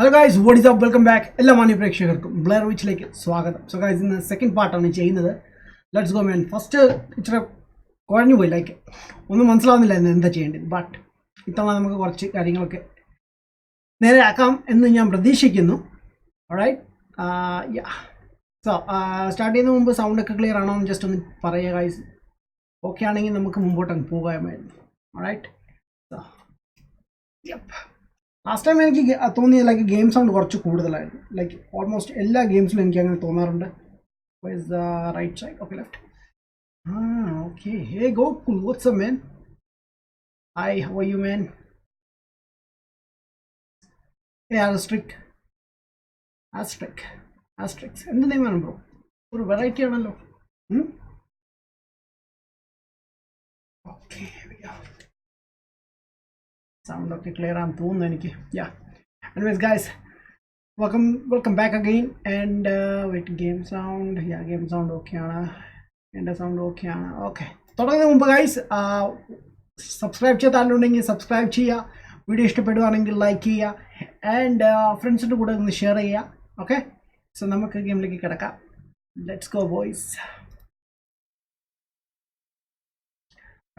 Hello guys, what is up? Welcome back. എല്ലാ മാന്യ പ്രേക്ഷകർക്കും Blair വിച്ചിലേക്ക് സ്വാഗതം. So guys, ഇന്ന് സെക്കൻഡ് പാർട്ടാണ് ചെയ്യുന്നത്. Let's go man. ഫസ്റ്റ് ഇച്ചിരി കുഴഞ്ഞു പോയി, ലൈക്ക് ഒന്നും മനസ്സിലാവുന്നില്ല എന്താ ചെയ്യേണ്ടത്. ബട്ട് ഇത്തവണ നമുക്ക് കുറച്ച് കാര്യങ്ങളൊക്കെ നേരെയാക്കാം എന്ന് ഞാൻ പ്രതീക്ഷിക്കുന്നു. ഓൾറൈറ്റ്, സോ സ്റ്റാർട്ട് ചെയ്യുന്ന മുമ്പ് സൗണ്ടൊക്കെ ക്ലിയർ ആണോ എന്ന് ജസ്റ്റ് ഒന്ന് പറയുക ഗൈസ്. ഓക്കെ ആണെങ്കിൽ നമുക്ക് മുമ്പോട്ടങ്ങ് പോകാമായിരുന്നു. ഓൾറൈറ്റ്, സോ ലാസ്റ്റ് ടൈം എനിക്ക് തോന്നിയത് ലൈക്ക് ഗെയിം സൗണ്ട് കുറച്ച് കൂടുതലായിരുന്നു. ലൈക്ക് ഓൾമോസ്റ്റ് എല്ലാ ഗെയിംസിലും എനിക്ക് അങ്ങനെ തോന്നാറുണ്ട്. Right side, okay left. Okay, hey Gokul, what's up man? Hi, how are you man? Asterix എന്ത് നെയിമാണ് ബ്രോ? ഒരു വെറൈറ്റി ആണല്ലോ. Okay, sound okay, clear aan തോന്നുന്നു എനിക്ക്. Anyways guys, welcome back again. And wait, game sound okay ആണ്, എൻ്റെ sound okay ആണ്. Okay, തുടങ്ങുന്നതിന് മുമ്പ് ഗൈസ് സബ്സ്ക്രൈബ് ചെയ്താലുണ്ടെങ്കിൽ സബ്സ്ക്രൈബ് ചെയ്യുക, വീഡിയോ ഇഷ്ടപ്പെടുകയാണെങ്കിൽ ലൈക്ക് ചെയ്യുക, ആൻഡ് ഫ്രണ്ട്സിൻ്റെ കൂടെ ഒന്ന് ഷെയർ ചെയ്യുക. ഓക്കെ, സോ നമുക്ക് ഗെയിമിലേക്ക് കിടക്കാം. Let's go boys.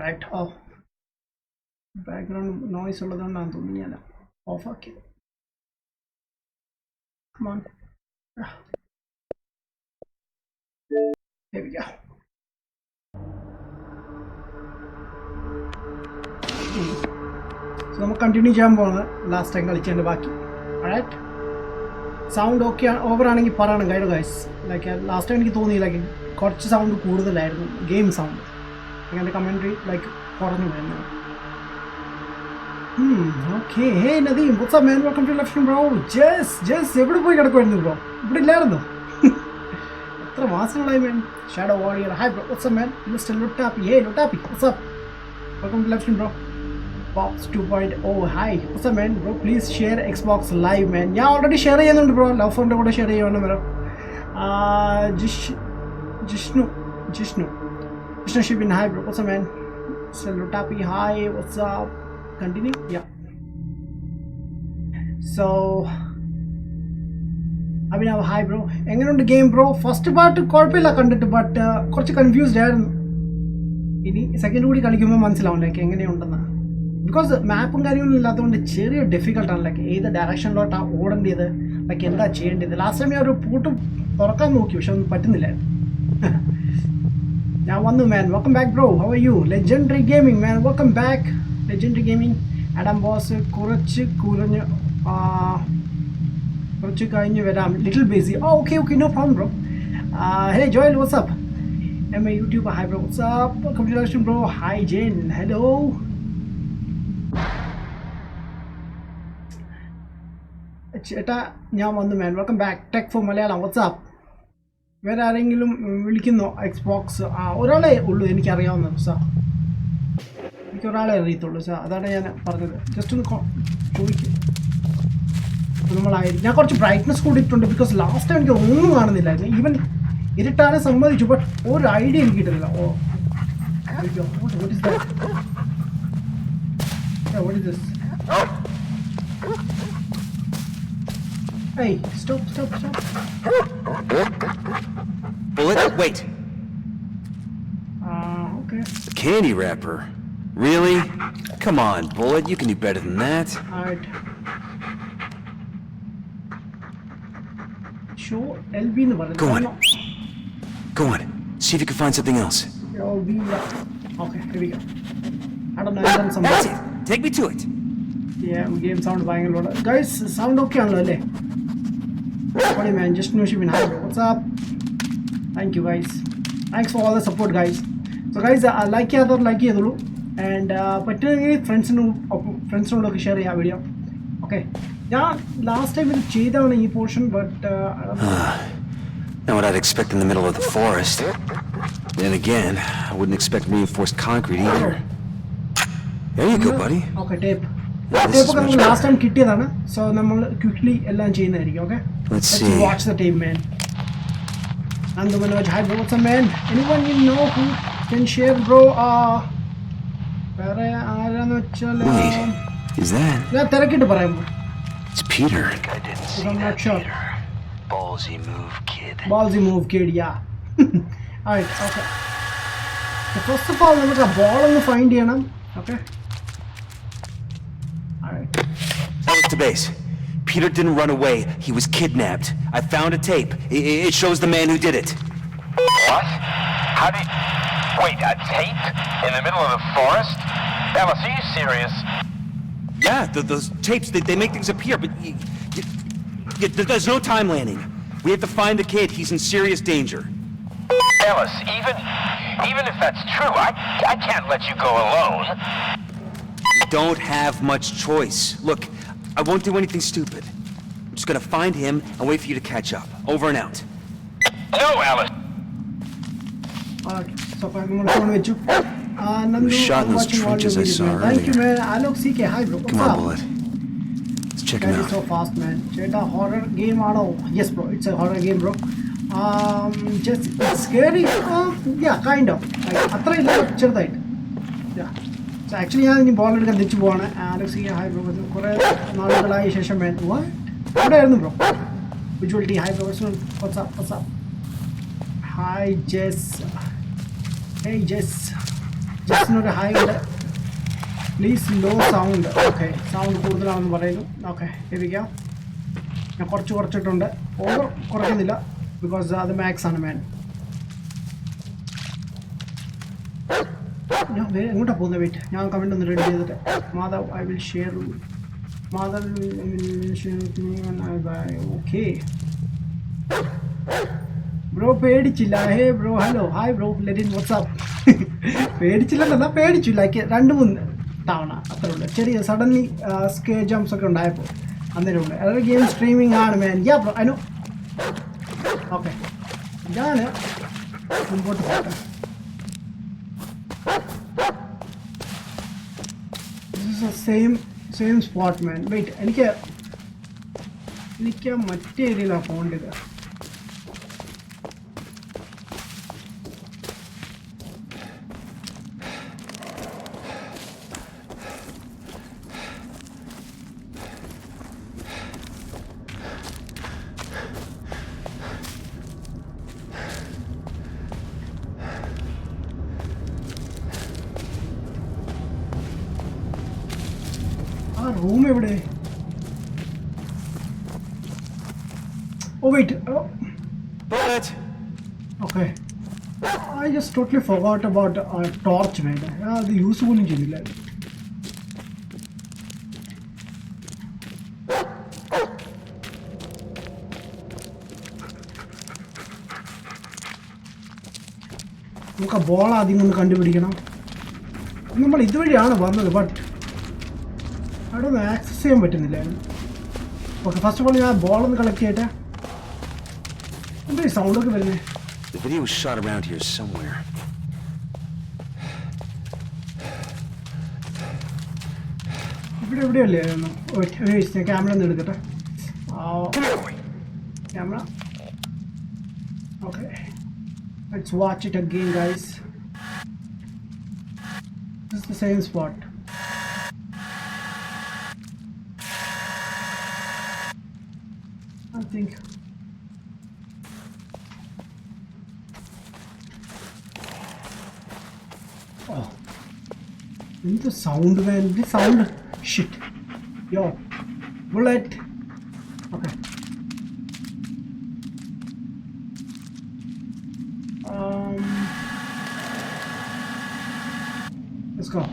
Right, background noise ഉള്ളതുകൊണ്ടാണ് തോന്നുന്നു ഞാൻ ഓഫാക്കിയത്. നമുക്ക് കണ്ടിന്യൂ ചെയ്യാൻ പോകുന്നത് ലാസ്റ്റ് ടൈം കളിച്ചതിൻ്റെ ബാക്കി. റൈറ്റ്, സൗണ്ട് ഓക്കെ ഓവർ ആണെങ്കിൽ പറയണം guide guys. Like last time എനിക്ക് തോന്നി ലൈക്ക് കുറച്ച് സൗണ്ട് കൂടുതലായിരുന്നു, ഗെയിം സൗണ്ട്. അങ്ങനെ കമൻട്രി ലൈക്ക് കുറഞ്ഞു വരുന്നത്. Okay, hey Nadeem, what's up man? Welcome to Left bro. Just എവിടെ പോയി കിടക്കുമായിരുന്നു ബ്രോ? ഇവിടെ ഇല്ലായിരുന്നോ? എത്ര മാസങ്ങളായി man. Shadow Warrior, hi bro, what's up man? Mr. Lutapi, hey Lutapi, what's up? Welcome to Left bro. Pops 2.0, hi, what's up man? Bro, please share Xbox Live man. ഞാൻ already share ചെയ്യുന്നുണ്ട് bro, love ഫോണിൻ്റെ കൂടെ share ചെയ്യുവാണ് bro. Jishnu Shibin, hi bro, what's up man? Mr. Lutapi, hi, what's up? Continue, so Abhinav, hi bro, എങ്ങനെയുണ്ട് game bro? First part കുഴപ്പമില്ല കണ്ടിട്ട്, but കുറച്ച് confused ആയിരുന്നു. ഇനി സെക്കൻഡ് കൂടി കളിക്കുമ്പോൾ മനസ്സിലാവും ലൈക്ക് എങ്ങനെയുണ്ടെന്ന്. ബിക്കോസ് മാപ്പും കാര്യങ്ങളൊന്നും ഇല്ലാത്തതുകൊണ്ട് ചെറിയ ഡിഫിക്കൽട്ടാണ് ലൈക്ക് ഏത് ഡയറക്ഷനിലോട്ടാണ് ഓടേണ്ടത്, ലൈക്ക് എന്താ ചെയ്യേണ്ടത്. ലാസ്റ്റ് ടൈം ഞാൻ ഒരു പൂട്ടും തുറക്കാൻ നോക്കി, പക്ഷെ ഒന്നും പറ്റുന്നില്ലായിരുന്നു. ഞാൻ വന്നു man, welcome back bro, how are you? Legendary Gaming man, welcome back. Legendary Gaming, Adam Boss, കുറച്ച് കഴിഞ്ഞ് വരാം, little busy. Oh, okay, no problem bro. Hey Joel, what's up? I'm a YouTuber, hi bro, what's up? Welcome to the bro. Hi Jen, hello. ചേട്ടാ ഞാൻ വന്നു man, welcome back. Tech for Malayalam, what's up? വേറെ ആരെങ്കിലും വിളിക്കുന്നോ? Xbox ഒരാളെ ഉള്ളൂ എനിക്കറിയാവുന്നത്, sir ഒരാളെ അറിയത്തുള്ളൂ sir, അതാണ് ഞാൻ പറഞ്ഞത്. ജസ്റ്റ് ഒന്ന് ചോദിക്കും നമ്മളായിരിക്കും. ഞാൻ കുറച്ച് ബ്രൈറ്റ്നസ് കൂടിയിട്ടുണ്ട്, ബിക്കോസ് ലാസ്റ്റ് ടൈം എനിക്ക് ഒന്നും കാണുന്നില്ലായിരുന്നു. ഈവൻ ഇരുട്ടാണ് സമ്മതിച്ചു, ബട്ട് ഒരു ഐഡിയ എനിക്ക് കിട്ടുന്നില്ല. What is this? Hey, stop. Bullet, wait. Okay. Candy wrapper. Really? Come on, Bullet, you can do better than that. Alright. Show LB in the world. Go on. See if you can find something else. LB, yeah. Okay, here we go. I don't know, I've done some. That's it. Take me to it. Yeah, game sound buying a lot. Guys, sound okay on Lale. Sorry man, just know she been hi. What's up? Thank you guys. Thanks for all the support guys. So guys, like ചെയ്തോളൂ. And പറ്റുമെങ്കിൽ ഫ്രണ്ട്സിനോടൊക്കെ share ചെയ്യാം video. Okay, ഞാൻ last time ഇത് ചെയ്താണ് ഈ portion, but Not what I'd expect in the middle of the forest. Then again, I wouldn't expect reinforced concrete either. There you go, buddy. Okay, tape ഒക്കെ നമുക്ക് last time കിട്ടിയതാണ്. So നമ്മൾ quickly എല്ലാം ചെയ്യുന്നതായിരിക്കും. Okay, Let's see. Watch the tape man. And the Manoj, hi bro, what's up man? Anyone you know who can share bro? വേറെ ആരാന്ന് വെച്ചാൽ Wait, is that? ഞാൻ തിരക്കിട്ട് പറയാം. It's Peter. I didn't Because see I'm that, not sure. Peter. Ballsy move, kid. Ballsy move, kid, yeah. Alright, okay. So first of all, നമുക്ക് ആ ball ഒന്ന് find ചെയ്യണം. Okay. Alright. That was the base. Peter didn't run away. He was kidnapped. I found a tape. It shows the man who did it. What? How did... Wait, a tape? In the middle of the forest? Alice, are you serious? Yeah, those tapes, they make things appear, but there's no time landing. We have to find the kid. He's in serious danger. Alice, even if that's true, I can't let you go alone. You don't have much choice. Look, I won't do anything stupid. I'm just gonna find him and wait for you to catch up. Over and out. No, Alice. Alright, so I'm gonna phone with you. Nandu, was shot in those watching all trenches your I videos, saw man. Thank you, earlier. man. Alok CK, hi bro. What's Come on, up? Bullet. Let's check him That is out. so fast, man. Cheta, horror game ആണോ? Yes, bro. It's a horror game, bro. Just it's scary. Yeah, kind of. അത്ര ഇല്ല ചെറുതായിട്ട്. Yeah. So actually ഞാൻ ഇനി ball എടുക്കാൻ തിരിച്ചു പോവാണ്. Alex CK, hi bro. കുറേ നാളുകളായ ശേഷം man. What? എവിടെയായിരുന്നു bro? Visuality, hi bro. What's up? What's up? Hi Jess. Hey Jess. Jessനൊരു ഹായ് ഉണ്ട്. Please low sound. Okay, sound കൂടുതലാണെന്ന് പറയുന്നു. ഓക്കെ, ലഭിക്കാം. ഞാൻ കുറച്ചിട്ടുണ്ട്. ഓവർ കുറയ്ക്കുന്നില്ല ബിക്കോസ് അത് മാക്സ് ആണ് മാൻ. ഞാൻ എങ്ങോട്ടാണ് പോകുന്നത്? വെയിറ്റ്, ഞാൻ കമൻറ്റ് ഒന്ന് റെഡി ചെയ്തിട്ട്. Madhav I will share. Madhav okay bro, പേടിച്ചില്ല. Hey bro, hello, hi bro, ലെറ്റിൻ വാട്സാപ്പ്. പേടിച്ചില്ലെന്നല്ല, പേടിച്ചു ലൈക്ക് 2-3 തവണ അത്രേ ഉള്ളൂ. ചെറിയ സഡൻലി സ്കേ ജംപ്സ് ഒക്കെ ഉണ്ടായപ്പോൾ അന്നേരം ഉണ്ട്. അതൊരു ഗെയിം സ്ട്രീമിംഗ് ആണ് മാൻ. Yeah bro, I know. Okay, ഞാൻ മുമ്പോട്ട് പോട്ടെ. സെയിം സ്പോട്ട് മാൻ. വെയിറ്റ്, എനിക്ക് മറ്റേ ഏരിയയിലാണ് പോകേണ്ടത്. റൂം എവിടെ? Oh wait, Bullet! Okay. I just totally forgot about torch വേണ്ട. അത് യൂസ് പോലും ചെയ്തില്ല. നമുക്ക് ആ ബോൾ ആദ്യം ഒന്ന് കണ്ടുപിടിക്കണം. നമ്മൾ ഇതുവഴിയാണ് വന്നത്, ബട്ട് അവിടെ ഒന്ന് ആക്സസ് ചെയ്യാൻ പറ്റുന്നില്ലായിരുന്നു. ഓക്കെ, ഫസ്റ്റ് ഓഫ് ഓൾ ഞാൻ ബോളൊന്ന് കളക്ട് ചെയ്യട്ടെ. എന്താ ഈ സൗണ്ടൊക്കെ വരുന്നത്? The video was shot around here somewhere. ഇവിടെ എവിടെയല്ലേ ആയിരുന്നു? ഞാൻ ക്യാമറ ഒന്ന് എടുക്കട്ടെ. Camera. Okay, let's watch it again guys. This is the same spot. I think. Oh, the sound, man. The sound. Shit. Yo, bullet. Okay. Let's go.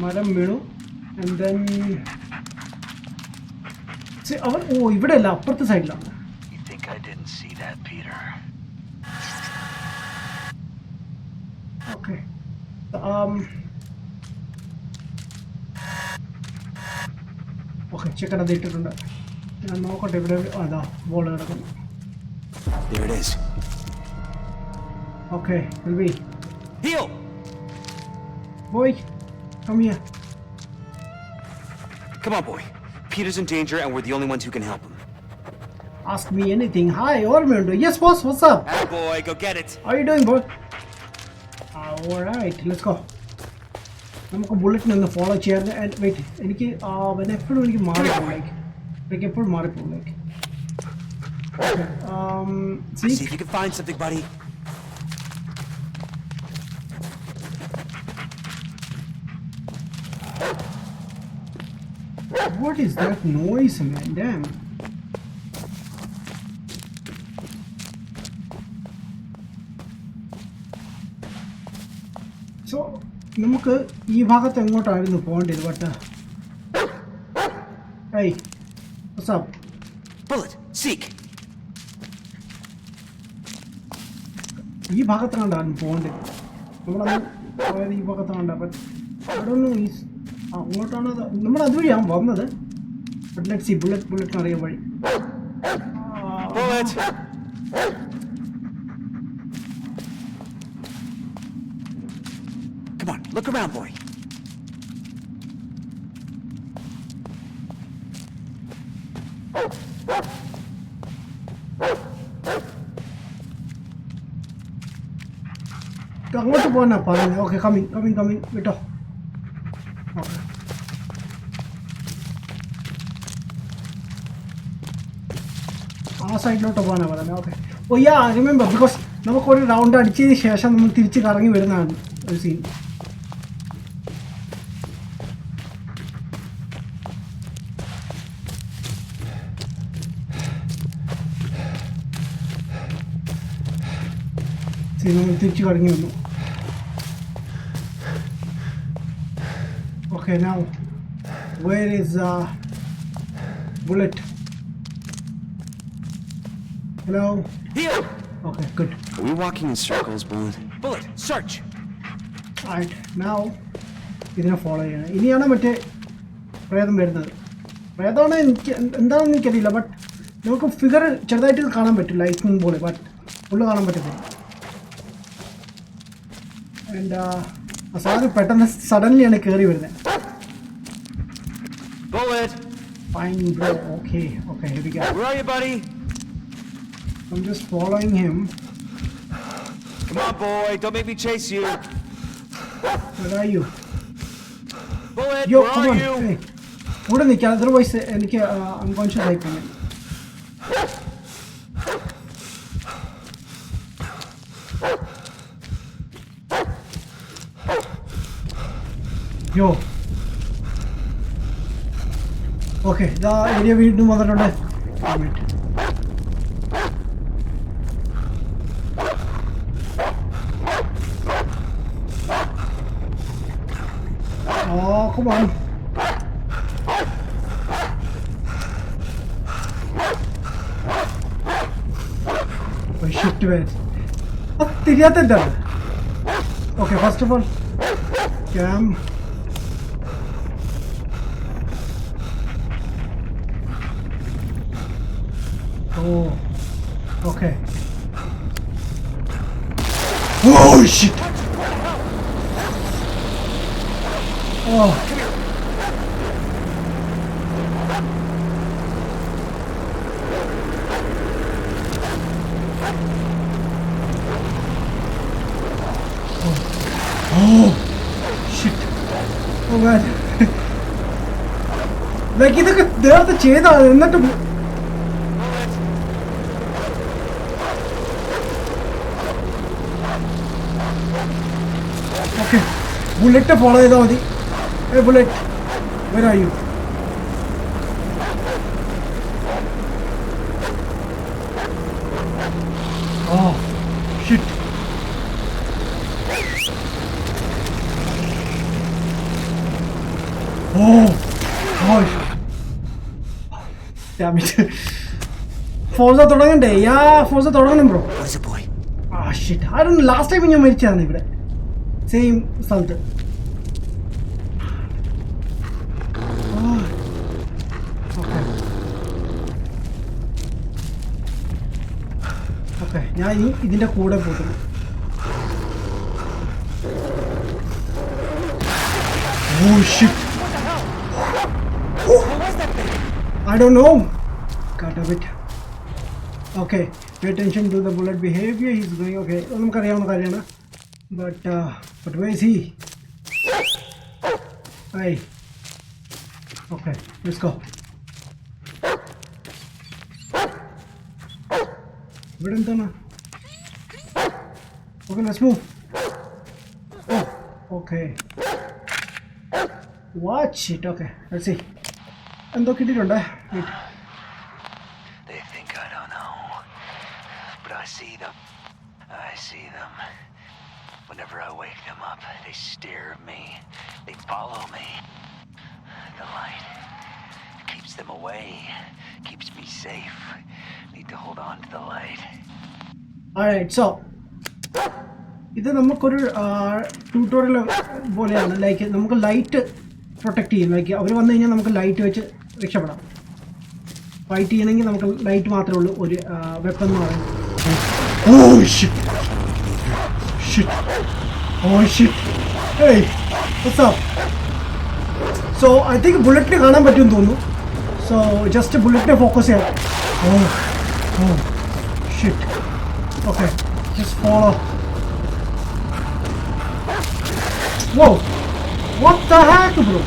Madam Minu. And then see our ഇവിടെ അല്ല, അപ്പുറത്തെ സൈഡിലാണ്. You think I didn't see that, Peter? Okay. Okay, ചെക്കൻ അത് ഇട്ടിട്ടുണ്ട്. ഞാൻ നോക്കട്ടെ ഇവിടെ. അതാ ബോൾ കിടക്കുന്നു. There it is. Okay, will be. Heal! Boy, come here. Come on, boy. Peter's in danger, and we're the only ones who can help him. Ask me anything. Hi, Ormond. Yes, boss. What's up? Atta boy, go get it. How are you doing, boy? All right, let's go. നമുക്ക് ബുള്ളറ്റിനെ ഒന്ന് follow ചെയ്യാറുണ്ട്. And wait, എനിക്ക് എപ്പോഴും എനിക്ക് മാറിപ്പോകും, like എപ്പോഴും മാറിപ്പോകും, like See if you can find something, buddy. What is that noise, man? Damn. So, നമുക്ക് ഈ ഭാഗത്ത് എങ്ങോട്ടായിരുന്നു പോകേണ്ടത്? But hey, what's up? Bullet, seek. ഈ ഭാഗത്താണ്ടായിരുന്നു പോകേണ്ടത്. നമ്മളത് പോയത് ഈ ഭാഗത്താണ്ട. ബട്ട് അവിടെയൊന്നും അങ്ങോട്ടാണ് നമ്മൾ അതുവഴിയാണ് വന്നത്. ബട്ട് ലെറ്റ്സ് സീ, ബുള്ളറ്റിന് അറിയാൻ വഴി. Bullet. Come on, look around, boy. അങ്ങോട്ട് പോകാനാ പറയുന്നത്. ഓക്കെ, കമ്മിങ് കേട്ടോ. ഓക്കെ, ആ സൈഡിലോട്ട് പോകാനാണ് പറയുന്നത്. Okay, oh yeah remember, because നമുക്കൊരു റൗണ്ട് അടിച്ചതിന് ശേഷം നമ്മൾ തിരിച്ച് കറങ്ങി വരുന്നതാണ് ഒരു സീൻ. നമ്മൾ തിരിച്ച് കറങ്ങി വന്നു. Okay, now where is Bullet? Hello. Here. Okay, good. Are we walking in circles, Bullet? Bullet, search. Alright, now ഇതിനെ ഫോളോ ചെയ്യണം. ഇനിയാണ് മറ്റേ പ്രേതം വരുന്നത്. പ്രേതമാണ് എനിക്ക് എന്താണെന്ന് എനിക്കറിയില്ല. ബട്ട് നമുക്ക് ഫിഗർ ചെറുതായിട്ട് കാണാൻ പറ്റും, ലൈറ്റിംഗ് പോലെ. ബട്ട് ഫുള്ള് കാണാൻ പറ്റത്തില്ല. ആൻഡ് സാധനം പെട്ടെന്ന് സഡൻലിയാണ് കയറി വരുന്നത്. Bullet. Fine, bro. Okay, here we go. Where are you, buddy? I'm just following him. Come on, boy. Don't make me chase you. Where are you? Bullet, Yo, where come are on. you? Hey. കൂടെ നിൽക്കുക, otherwise എനിക്ക് unconscious ആയിപ്പോയി. യോ okay, ഇതാ area വീണ്ടും വന്നിട്ടുണ്ട്. Oh, come on. Oh, shit, man. തിരിയാത്തെന്താണ്? Okay, first of all, cam. Oh, okay. Oh, shit. Oh. Oh, shit. Oh, man. Like, ഇതൊക്കെ നേരത്തെ ചെയ്താണ്. എന്നിട്ട് ഓക്കെ, ബുള്ളറ്റ് ഫോളോ ചെയ്താൽ മതി. Hey, Bullet, where are you? Oh, shit. Oh, gosh. Damn it. Forza തുടങ്ങണ്ടേ? Forza തുടങ്ങണം bro. What is it, boy? Ah, shit. I don't know. Last time ഞാൻ മരിച്ചതാണ് ഇവിടെ. Same സ്ഥലത്ത്. ഓക്കെ, ഞാൻ ഇനി ഇതിൻ്റെ കൂടെ പോകുന്നു. Oh shit. I don't know. Cut a bit. Okay, pay attention to the bullet behavior. He's going okay. നമുക്കറിയാവുന്ന കാര്യമാണ്. But where is he? Hey. Okay, let's go. Where is it? Okay, let's move. Oh, okay. Watch it. Okay, let's see. And look at it. Wait. They think I don't know, but I see them. I see them. Whenever I wake them up, they stare at me. They follow me. The light keeps them away, keeps me safe. Need to hold on to the light. Alright, so ഇത് നമുക്കൊരു tutorial പോലെയാണ്. Like നമുക്ക് light protect ചെയ്യും. Like അവർ വന്നു കഴിഞ്ഞാൽ നമുക്ക് light വെച്ച് രക്ഷപ്പെടാം. ഫൈറ്റ് ചെയ്യണമെങ്കിൽ നമുക്ക് ലൈറ്റ് മാത്രമേ ഉള്ളൂ ഒരു വെപ്പൺ എന്ന് പറയുന്നത്. Oh shit! Shit! Oh shit! Hey! What's up? So I think ബുള്ളറ്റിന് കാണാൻ പറ്റുമെന്ന് തോന്നുന്നു. So just ബുള്ളറ്റിനെ ഫോക്കസ് ചെയ്യാം. Oh shit! Okay, just follow. Whoa! What the heck, bro?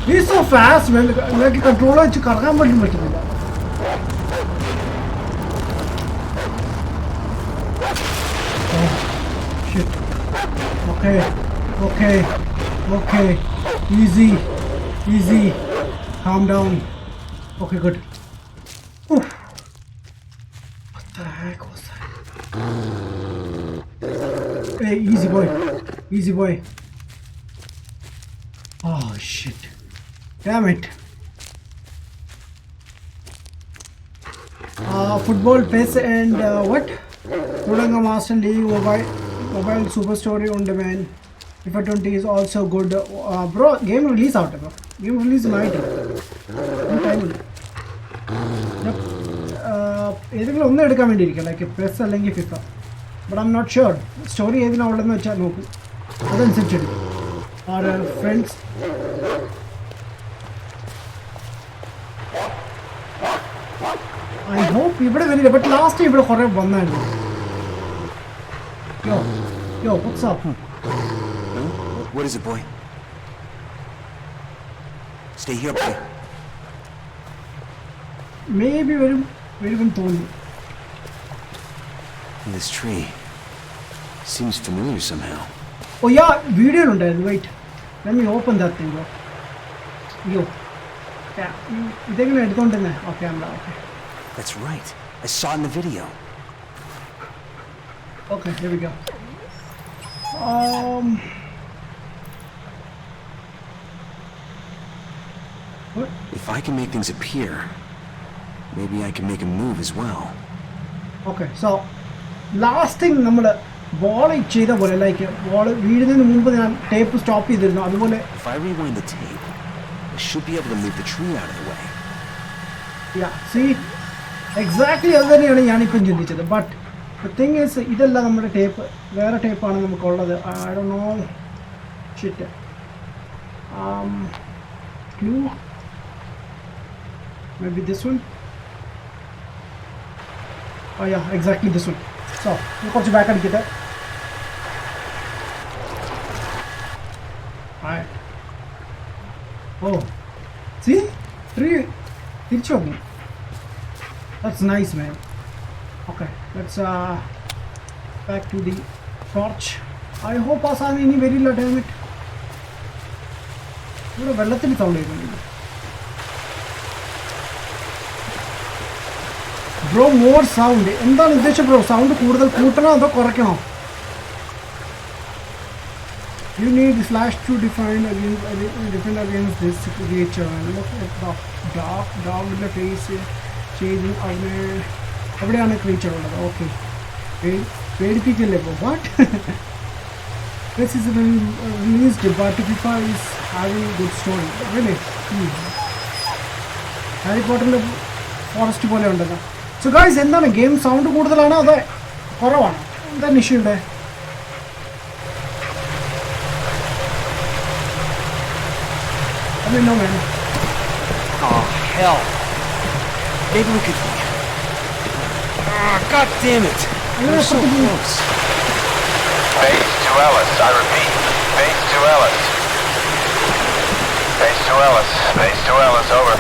He's so fast, man. Like a controller വെച്ച് കറങ്ങാൻ പോലും പറ്റുന്നില്ല. Oh shit! Okay, okay, okay. Easy. Calm down. Okay, good. Oof. What the heck was that? Hey, easy boy. Oh shit! Damn it! Football, PES, and what? Putting a Master League mobile Super Story on demand. FIFA 20 is also good. Bro, game release out, bro. Game release night. Time. Yep. ഏതെങ്കിലും ഒന്ന് എടുക്കാൻ വേണ്ടിയിരിക്കും like PES അല്ലെങ്കിൽ FIFA. But I'm not sure story ഏതിനാ ഉള്ളതെന്ന് വെച്ചാൽ നോക്കും, അതനുസരിച്ചെടുക്കും. ആർ ഫ്രണ്ട്സ് ഐ ഹോപ്പ് ഇവിടെ വരില്ല. ബട്ട് ലാസ്റ്റ് ഇവിടെ കുറേ വന്നായിരുന്നു. Yo, what's up? What is it, boy? Stay here, boy. Maybe വരുമെന്ന് തോന്നുന്നു. This tree seems familiar somehow. Oh yeah, video ഉണ്ടായിരുന്നു. Wait, let me open that thing, bro. Yo, yeah, ഇതെങ്ങനെ എടുത്തോണ്ടെന്നെ? Okay, I'm right. Okay. That's right. I saw it in the video. Okay, here we go. What? If I can make things appear, maybe I can make a move as well. Okay, so last thing നമ്മൾ ball ചെയ്ത പോലെ like ball വീഴുന്നതിന് മുമ്പ് ഞാൻ tape stop ചെയ്തിരുന്നു. അതുപോലെ If I rewind the tape, I should be able to move the tree out of the way. yeah, see, exactly അത് തന്നെയാണ് ഞാനിപ്പം ചിന്തിച്ചത്. ബട്ട് the thing is ഇതല്ല നമ്മുടെ ടേപ്പ്, വേറെ ടേപ്പാണ് നമുക്കുള്ളത്. I don't know. Shit. Clue? Maybe this one? Oh yeah, exactly this one. So, കുറച്ച് back അടിക്കട്ടെ. Alright. Oh, see? Tree തിരിച്ചു വന്നു. That's nice, man. Okay, let's back to the torch. I hope ആ സാധനം ഇനി വരില്ല. Damn it. ഇവിടെ വെള്ളത്തിൽ sound കേൾക്കുന്നില്ല. ബ്രോ മോർ സൗണ്ട് എന്താണ് ഉദ്ദേശം ബ്രോ? സൗണ്ട് കൂടുതൽ കൂട്ടണോ അതോ കുറയ്ക്കണോ? You need flash to define against this creature. ഡോഗിൻ്റെ ഫേസ് ചെയ്ത് അതിന് എവിടെയാണ് ക്രിയേച്ചർ ഉള്ളത്? ഓക്കെ, പേടിപ്പിക്കല്ലേ ഇപ്പോൾ? What? This is released, but FIFA is having a good story. Really? Harry പോട്ടറിൻ്റെ ഫോറസ്റ്റ് പോലെ ഉണ്ടല്ലോ. സോ ഗൈസ്, എന്താണ് ഗെയിം സൗണ്ട് കൂടുതലാണോ അതോ കുറവാണോ? എന്താണ് ഇഷ്യൂ ഇവിടെ? I mean, no man. Oh, hell. Maybe we could... Ah, God damn it. We're so close. Base to Ellis. I repeat, base to Ellis. Ellis. Base to Ellis, over.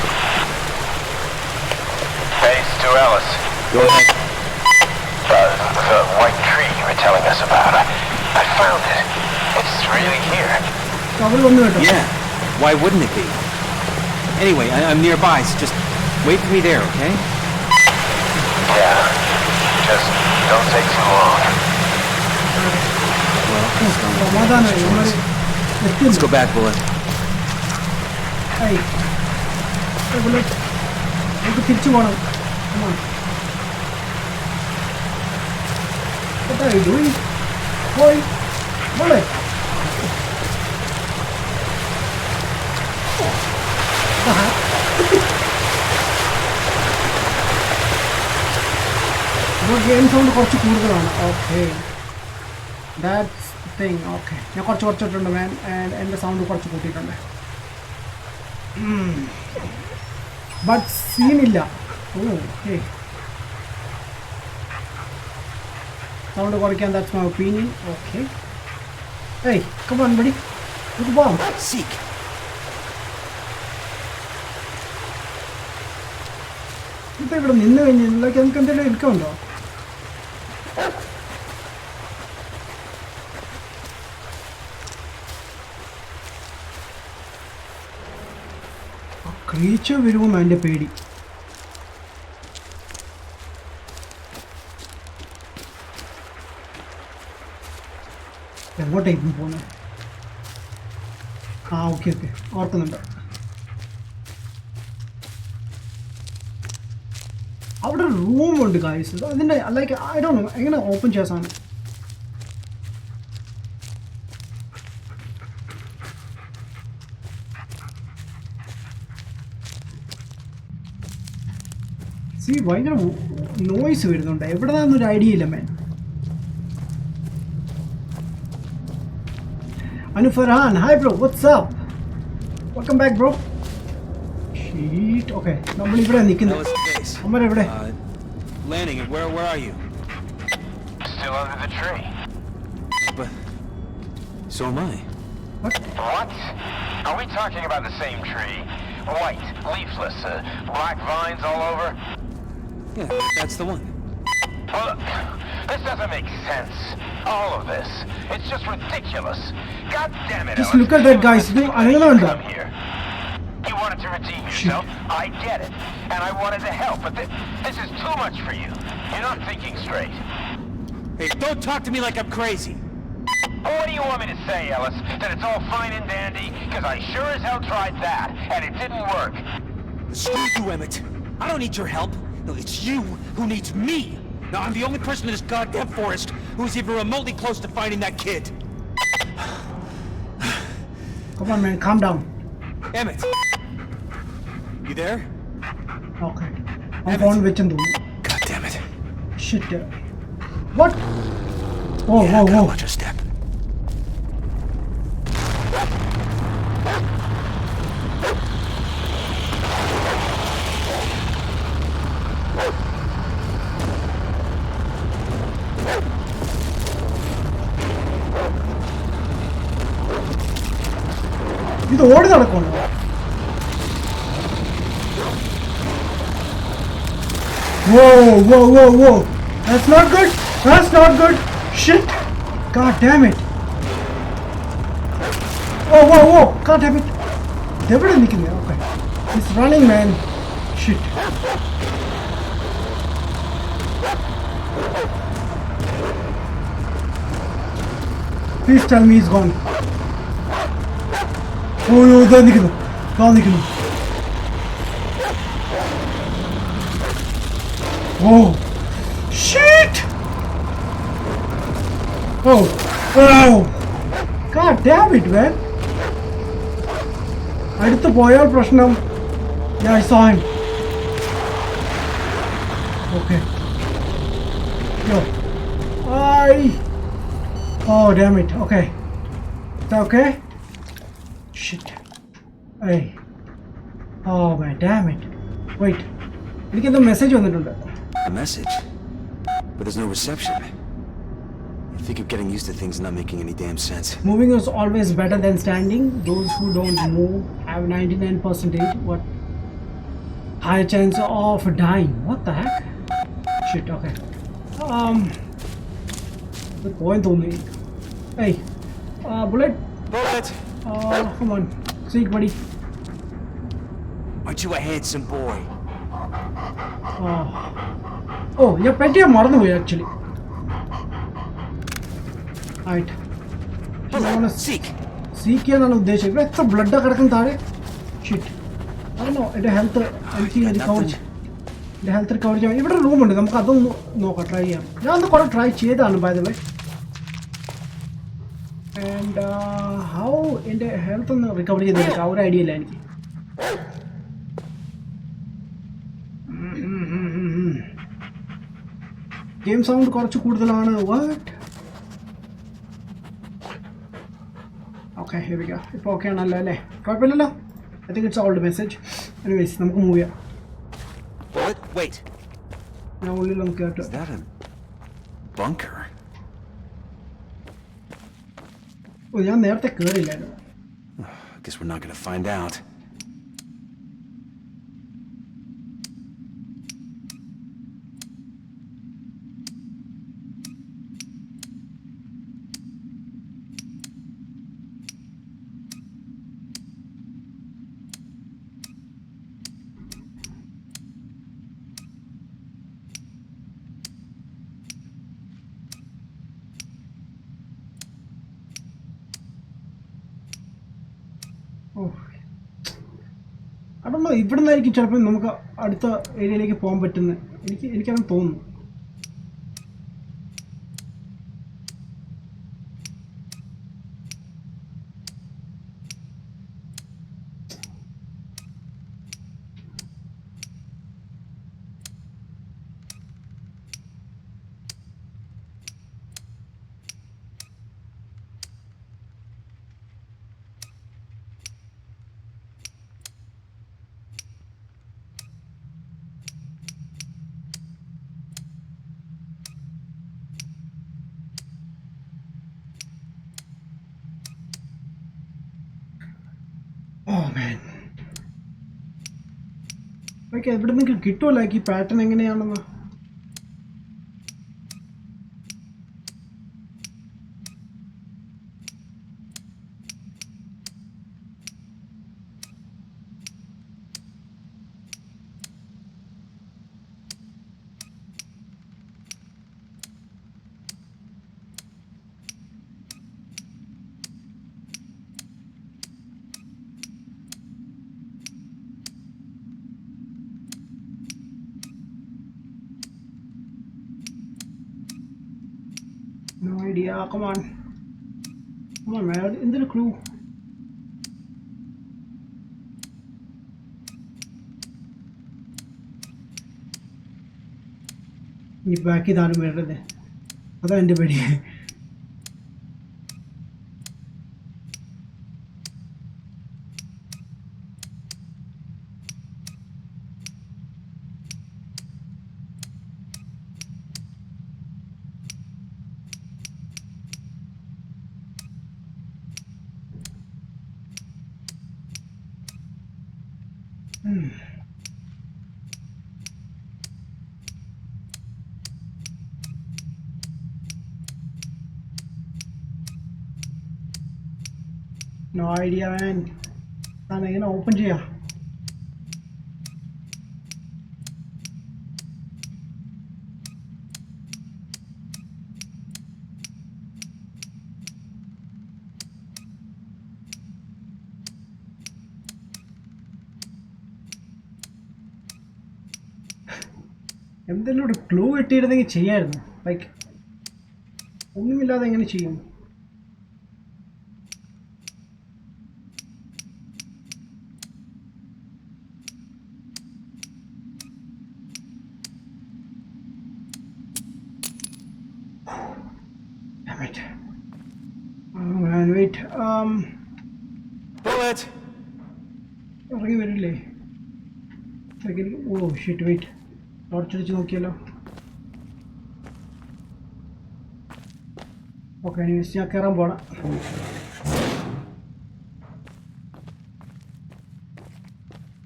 Base to Ellis. Go ahead. The white tree you were telling us about. I found it. It's really here. അവര് വന്നു കേട്ടോ. Yeah. Why wouldn't it be? Anyway, I'm nearby, so just wait for me there, okay? Yeah. Just don't take too long. സമാധാനമായി ഇവന്മാര് Let's എത്തിയില്ല. go back, Bullet. ഏയ് bullet നമുക്ക് തിരിച്ചു പോകണം. Come on. What are you doing? Boy, bullet. Game sound കുറച്ച് കൂടുതലാണ്. Okay that's thing. Okay ഞാൻ കുറച്ചിട്ടുണ്ട് മാൻ. ആൻഡ് എൻ്റെ സൗണ്ട് കുറച്ച് കൂട്ടിയിട്ടുണ്ട്. ബട്ട് സീനില്ല. ഓ ഹേ സൗണ്ട് കുറയ്ക്കാൻ. That's my opinion. ഓക്കെ ഏയ് കം ഓൺ ബഡി നമുക്ക് പോവാം. Seek. ഇപ്പം ഇവിടെ നിന്ന് കഴിഞ്ഞിട്ടുണ്ടെങ്കിൽ നമുക്ക് എന്തെങ്കിലും എടുക്കാനുണ്ടോ? ക്രീച്ചർ വരുമോ എൻ്റെ പേടി. എങ്ങോട്ടേക്കും പോകുന്നത്? ആ ഓക്കെ ഓക്കെ ഓർക്കുന്നുണ്ട്. അവിടെ റൂമുണ്ട് ഗായ്സ്. അതിൻ്റെ ലൈക്ക് ഐ ഡോണ്ട് നോ എങ്ങനെ ഓപ്പൺ ചെയ്യാൻ സാധനം. സി ഭയങ്കര നോയ്സ് വരുന്നുണ്ട്. എവിടെ നിന്നൊരു ഐഡിയ ഇല്ല man. Anu Farhan, hi bro, what's up, welcome back bro. Shit. Okay നമ്മളിവിടെ നിൽക്കുന്നത്. അമ്മരെവിടെ? Landing. Where are you? Still under the tree. But so am I. What? Are we talking about the same tree? White, leafless, black vines all over? Yeah, that's the one. Well, this doesn't make sense. All of this. It's just ridiculous. God damn it, Just Ellis. look at that, guys. You come here. You wanted to redeem yourself. I get it. And I wanted to help, but this is too much for you. You're not thinking straight. Hey, don't talk to me like I'm crazy. What do you want me to say, Ellis? That it's all fine and dandy? Because I sure as hell tried that, and it didn't work. Screw you, Emmett. I don't need your help. No, it's you who needs me. Now, I'm the only person in this goddamn forest who's even remotely close to finding that kid. Come on man, calm down. Emmett. You there? Okay. I'm phone വെച്ചെന്ന് തോന്നുന്നു. God damn it. Shit. What? Oh, Yeah, whoa, gotta whoa. watch your step. ഇത് ഓടി നടക്കുന്നു. Whoa. That's not good. That's not good. Shit. God damn it. Whoa. God damn it. എവിടെ നിൽക്കുന്നത്? Okay. He's running, man. Shit. Please tell me he's gone. ഇതാ നിൽക്കുന്നു. Oh, shit! Oh, God damn it, man! അടുത്ത് പോയാൽ പ്രശ്നം. Yeah, I saw him. Okay. Yo. Oh, damn it. Okay. Is that okay? Shit. Hey. Oh, man, damn it. Wait. എനിക്കെന്താ message വന്നിട്ടുണ്ട്. A message? But there's no reception. I think you're getting used to things not making any damn sense. Moving is always better than standing. Those who don't move I have 99%. What? High chance of dying. What the heck? Shit, okay. The point only. Hey, bullet. Bullet! Come on. Seek, buddy. Aren't you a handsome boy? Oh, yeah, petty way actually. Right. Bullet, seek! Seek here on the day. It's a blood duck. Shit. I don't know. It's a health. Anything recovered. The health recovery. Even a room. I don't know. Try here. I'm going to try Chedan, by the way. And how in the health and recovery is our idea line. Game sound what? Okay, here we go. Okay, I think it's all the message. Anyways, let's move here. Bullet, wait. Now only long Is that a bunker? Oh, yeah, I Guess we're not gonna find out. Oh. I don't know. Even like each other, we can add the area like a bomb button. It can tone. Oh man. Like everything get to like pattern എങ്ങനെയാണെന്ന് No idea. Come on. Come on, man. In the crew. You back it out of me. Other end of it. No idea, man. I'm going to open here. എന്തെങ്കിലും ഒരു clue കിട്ടിയിരുന്നെങ്കിൽ ചെയ്യായിരുന്നു like ഒന്നുമില്ലാതെ എങ്ങനെ ചെയ്യും Damn it. Oh man, wait. Bullet! ഇറങ്ങി വരില്ലേ oh shit wait ടോർച്ചടിച്ച് നോക്കിയല്ലോ okay ഞാൻ കയറാൻ പോണം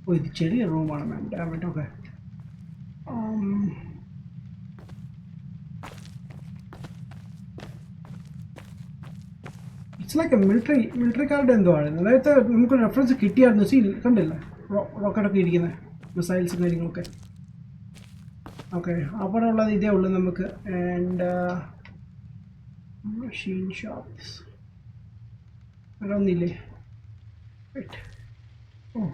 Oh, it's a room, man. Damn it, okay. It's like a military card and the other. നമുക്ക് റെഫറൻസ് കിട്ടിയായിരുന്നു സീ കണ്ടില്ല റോക്കറ്റൊക്കെ ഇരിക്കുന്നത് മിസൈൽസ് കാര്യങ്ങളൊക്കെ ഓക്കെ അവിടെ ഉള്ളത് ഇതേ ഉള്ളൂ നമുക്ക് ആൻഡ് മെഷീൻ ഷോപ്സ് വേറെ ഒന്നില്ലേ ഓ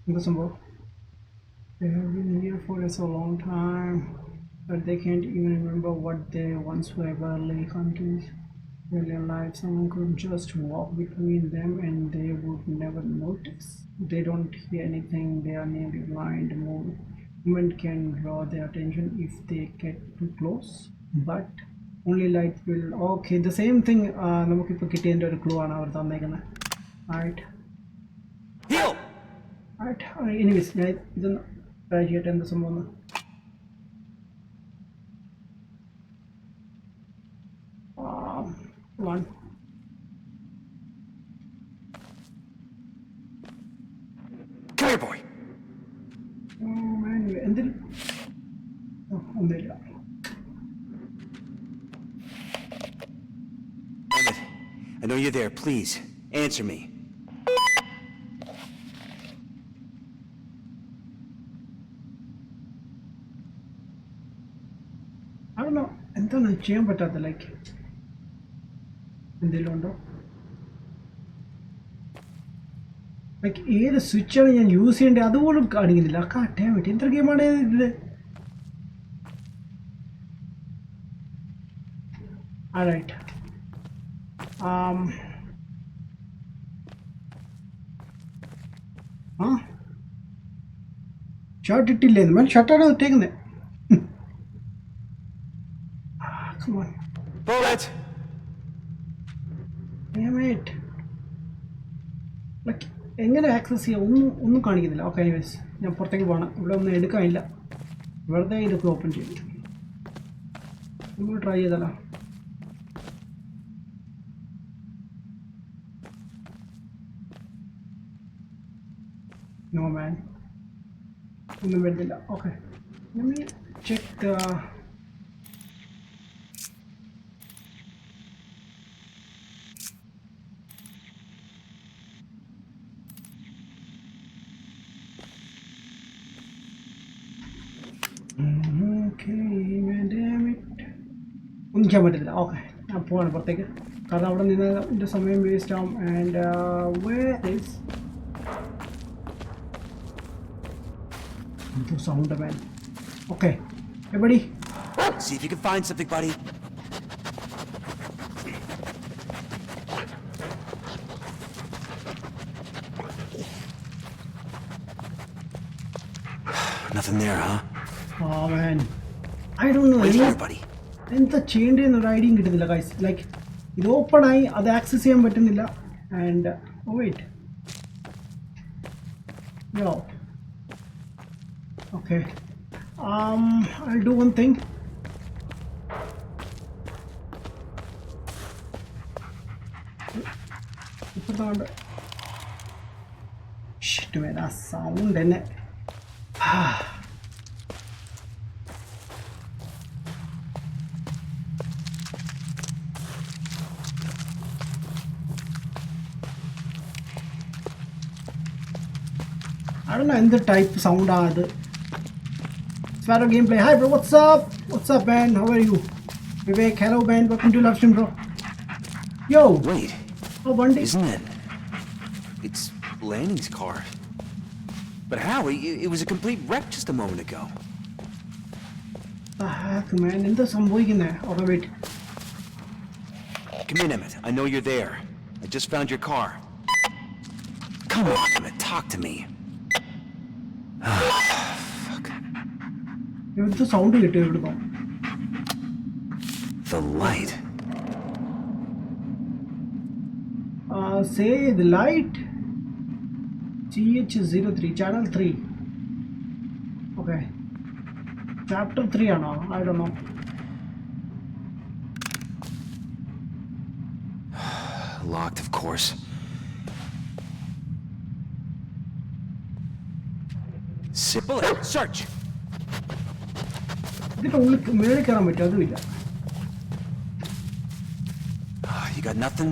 എന്താ സംഭവം They have been here for so long time that they can't even remember what they once were. Barely countries in their lives, someone could just walk between them and they would never notice. They don't hear anything, they are nearly blind. Movement can draw their attention if they get too close, but only light will. Okay, the same thing നമുക്കിപ്പോൾ കിട്ടിയതിൻ്റെ ഒരു clue ആണ് അവർ തന്നേക്കുന്നത്. Right. Right. Anyways, ഞാൻ ഇതൊന്ന് try ചെയ്യട്ടെ എന്താ സംഭവം. One. Come here, boy. Oh man, എന്തിന് ഒന്നുമില്ല. Emmett, I know you're there. Please, answer me. I don't know. എന്താണ് ചെയ്യാൻ പറ്റാത്ത ലൈക്ക് എന്തെങ്കിലും ഉണ്ടോ ലൈക്ക് ഏത് സ്വിച്ചാണ് ഞാൻ യൂസ് ചെയ്യേണ്ടത് അതുപോലും കാണിക്കുന്നില്ല കാട്ടാൻ പറ്റി എത്ര ഗെയിമാണ് ഇത് റൈറ്റ് ഷർട്ട് ഇട്ടില്ലേന്ന് മേൽ ഷർട്ടാണ് ഇട്ടേക്കുന്നത് Come on. Bullet! Damn it. Like, എങ്ങനെ ആക്സസ് ചെയ്യാം ഒന്നും കാണിക്കുന്നില്ല. ഓക്കെ എനിവേസ് ഞാൻ പുറത്തേക്ക് പോകണം. ഇവിടെ ഒന്നും എടുക്കാനില്ല. വെറുതെ ഇതൊക്കെ ഓപ്പൺ ചെയ്തു. നമ്മൾ ട്രൈ ചെയ്താലോ. നോ മാൻ ഒന്നും വരുന്നില്ല. ഓക്കെ നമ്മൾ ചെക്ക് ഒന്നും ചെയ്യാൻ പറ്റത്തില്ല. ഓക്കെ ഞാൻ പോവാണ് പുറത്തേക്ക് കാരണം അവിടെ നിന്ന് എൻ്റെ സമയം വേസ്റ്റ് ആവും. ആൻഡ് എന്തോ സൗണ്ട് മാൻ. ഓക്കെ എവിടെ See if you can find something, buddy. Nothing there, huh? Oh man, I don't know. Wait here, buddy. എന്താ ചെയ്യേണ്ടതെന്നൊരു ഐഡിയയും കിട്ടുന്നില്ല ഗൈസ്. ലൈക്ക് ഇത് ഓപ്പണായി അത് ആക്സസ് ചെയ്യാൻ പറ്റുന്നില്ല. ആൻഡ് വെയിറ്റ് യോ okay I'll do one thing. ഇപ്പോഴത്തെ ഷിറ്റ് man ആ സൗണ്ട് തന്നെ I don't know in the type sound are the Swaggy gameplay. Hi bro, what's up? What's up man? How are you? Vivek, hello man, welcome to live stream bro. Yo! Wait. Oh, one day. Isn't it? It's Lanning's car. But how? It was a complete wreck just a moment ago. The heck man, in the some boy in there. Oh wait. Come in, Emmett. I know you're there. I just found your car. Come on, Emmett, talk to me. Fuck. The sound you get The light. Say the light. GH03 channel 3. Okay. Chapter 3 or no? I don't know. Locked, of course. Bullet, search. ഇതിന്റെ ഉള്ളിൽ മേളിൽ കയറാൻ പറ്റും അതുമില്ല. You got nothing?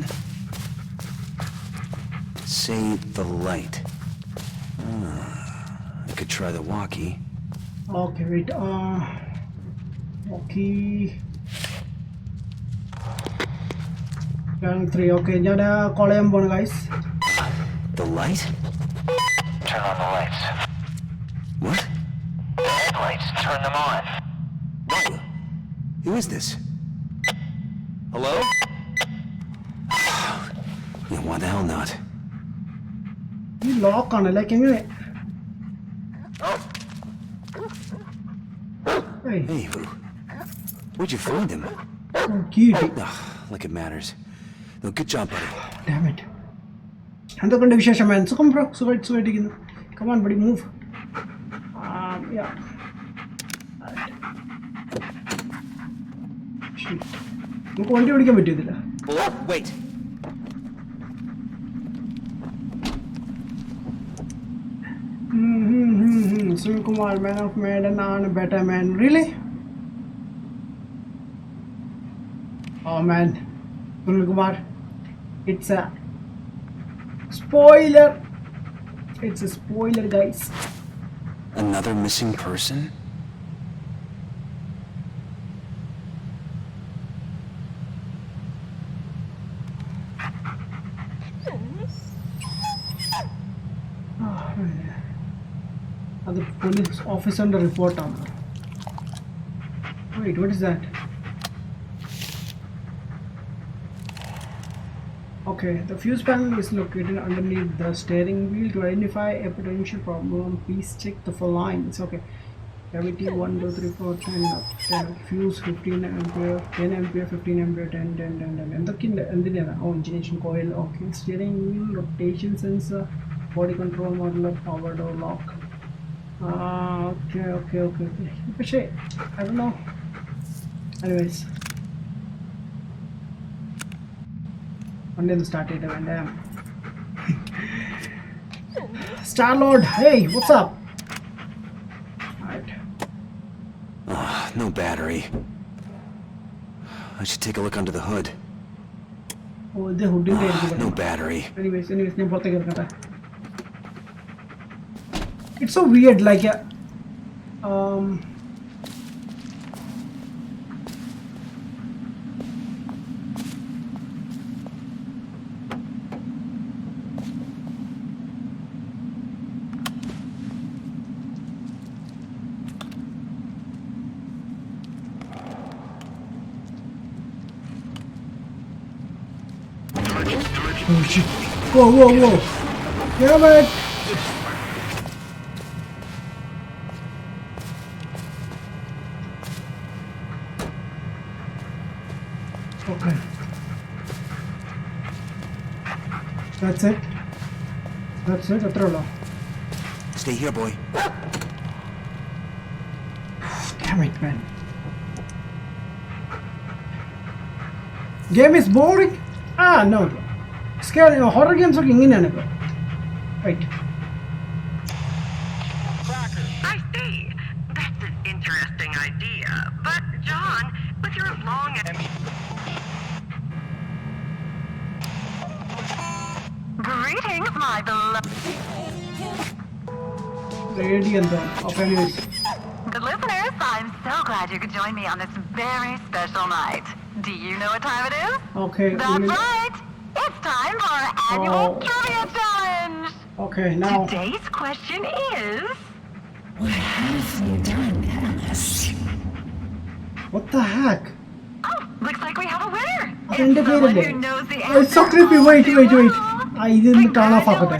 Save the light. I could try the walkie. Okay, wait. Okay. Gang 3. Okay, ഞാൻ call ചെയ്യാൻ പോണു guys. The light? Turn on the lights. What? The headlights, turn them on. Who is this? Hello? Yeah, why the hell not? ഈ lock ആണ് like എങ്ങനെ? Hey, Hey, where'd you find him? key കിട്ടി. Like it matters. No, good job, buddy. Damn it. എന്തൊക്കെയുണ്ട് വിശേഷം man? സുഖം bro, സുഖമായിട്ടിരിക്കുന്നു. Come on buddy, move. Yeah. Shit. നമുക്ക് വണ്ടി ഓടിക്കാൻ പറ്റിയതില്ല. Bullet, wait. Sunil Kumar, man of Maiden and better man. Really? Oh man, Sunil Kumar, it's a spoiler. It's a spoiler, guys. Another missing person? The police officer under report on. Wait, what is that? Okay, the fuse panel is located underneath the steering wheel. To identify a potential problem, please check the full lines. Okay, cavity 1, 2, 3, 4, 10, fuse 15 ampere, 10 ampere, 15 ampere, 10, 10, 10, 10. എന്തിനാണ്? Oh, injection coil. Okay, steering wheel, rotation sensor, body control modular, power door lock. Okay. പക്ഷേ I don't know. Anyways, വണ്ടി ഒന്ന് start ചെയ്തിട്ട് വേണ്ടേ? Star-Lord, hey, what's up? Alright. No battery. I should take a look under the hood. Oh, ഇത് ഹുഡിൻ്റെ No battery. Anyways, ഞാൻ പുറത്തേക്ക് ഇറങ്ങട്ടെ. It's so weird, like oh shit. Whoa. Damn it. Okay. That's it. That's all. Stay here, boy. Damn it, man. Game is boring. No. Scary horror games are ingane bro. Wait. I see. That's an interesting idea. But John, with your long Greetings, my beloved Radiant of anyways. good listeners. I'm so glad you could join me on this very special night. Do you know what time it is? Okay. That's right. It's time for our annual Oh. trivia challenge. Okay, now. Today's question is... What have you done, Alice? What the heck? Oh, looks like we have a winner. That's It's someone indefeatable. who knows the Oh, it's so answer creepy. all Wait. too well. ഇതൊന്ന് turn off ആക്കട്ടെ.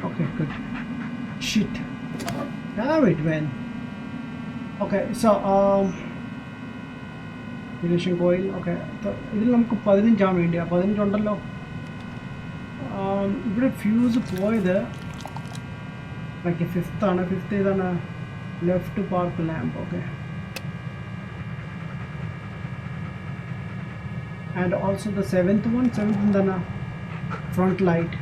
Okay, good. Shit. Damn it, man. Okay, so ignition coil. Okay, ഇതിൽ നമുക്ക് 15 ആണ് വേണ്ടിയ. 15 ഉണ്ടല്ലോ. ഇവിടെ fuse പോയത് like fifth ആണ്. Fifth ഇതാണ് left park lamp. Okay. And also the seventh one, front light.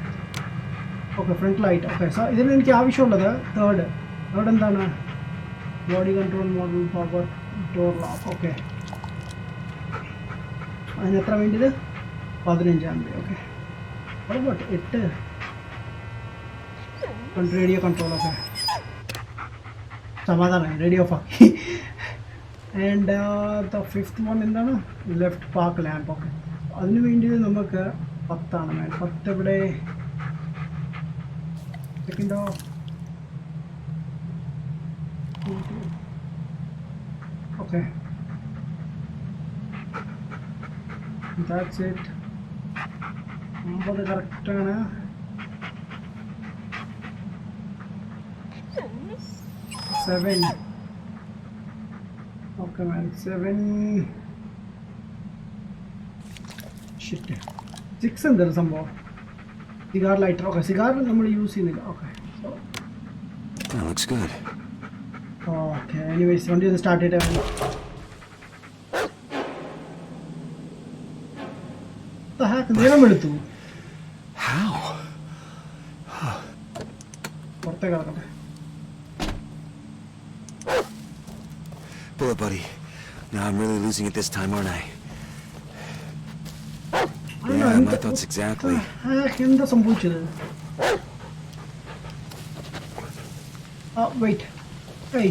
Okay front light okay so ഇതിന് എനിക്ക് ആവശ്യമുള്ളത് തേർഡ് എന്താണ് body control model power door lock okay അതിന് എത്ര വേണ്ടിയത് 15 MB ഓക്കെ അവിടെ 8 റേഡിയോ കൺട്രോൾ ഓക്കെ സമാധാനം റേഡിയോ ഓഫ് ആക്കി ആൻഡ് ദ ഫിഫ്ത്ത് വൺ എന്താണ് ലെഫ്റ്റ് പാർക്ക് ലാമ്പ് ഓക്കെ അതിന് വേണ്ടിയത് നമുക്ക് 10 ആണ് 10 ഇവിടെ സെക്കൻഡോ ഓക്കെ ദാറ്റ്സ് ഇറ്റ് 9 കറക്റ്റാണ് 7 okay man 7 shit 6 എന്താണ് സംഭവം സിഗാർ ലൈറ്റർ ഓക്കെ സിഗാർ നമ്മൾ യൂസ് ചെയ്യുന്നില്ല okay That looks good. Okay anyways വണ്ടി ഒന്ന് സ്റ്റാർട്ട് ചെയ്തിട്ട് നേരം എടുത്തു How? പുറത്തേക്ക് കിടക്കട്ടെ Pull it, buddy. Now I'm really losing it this time, aren't I? Yeah, my thoughts exactly. എന്താ സംഭവിച്ചത് wait hey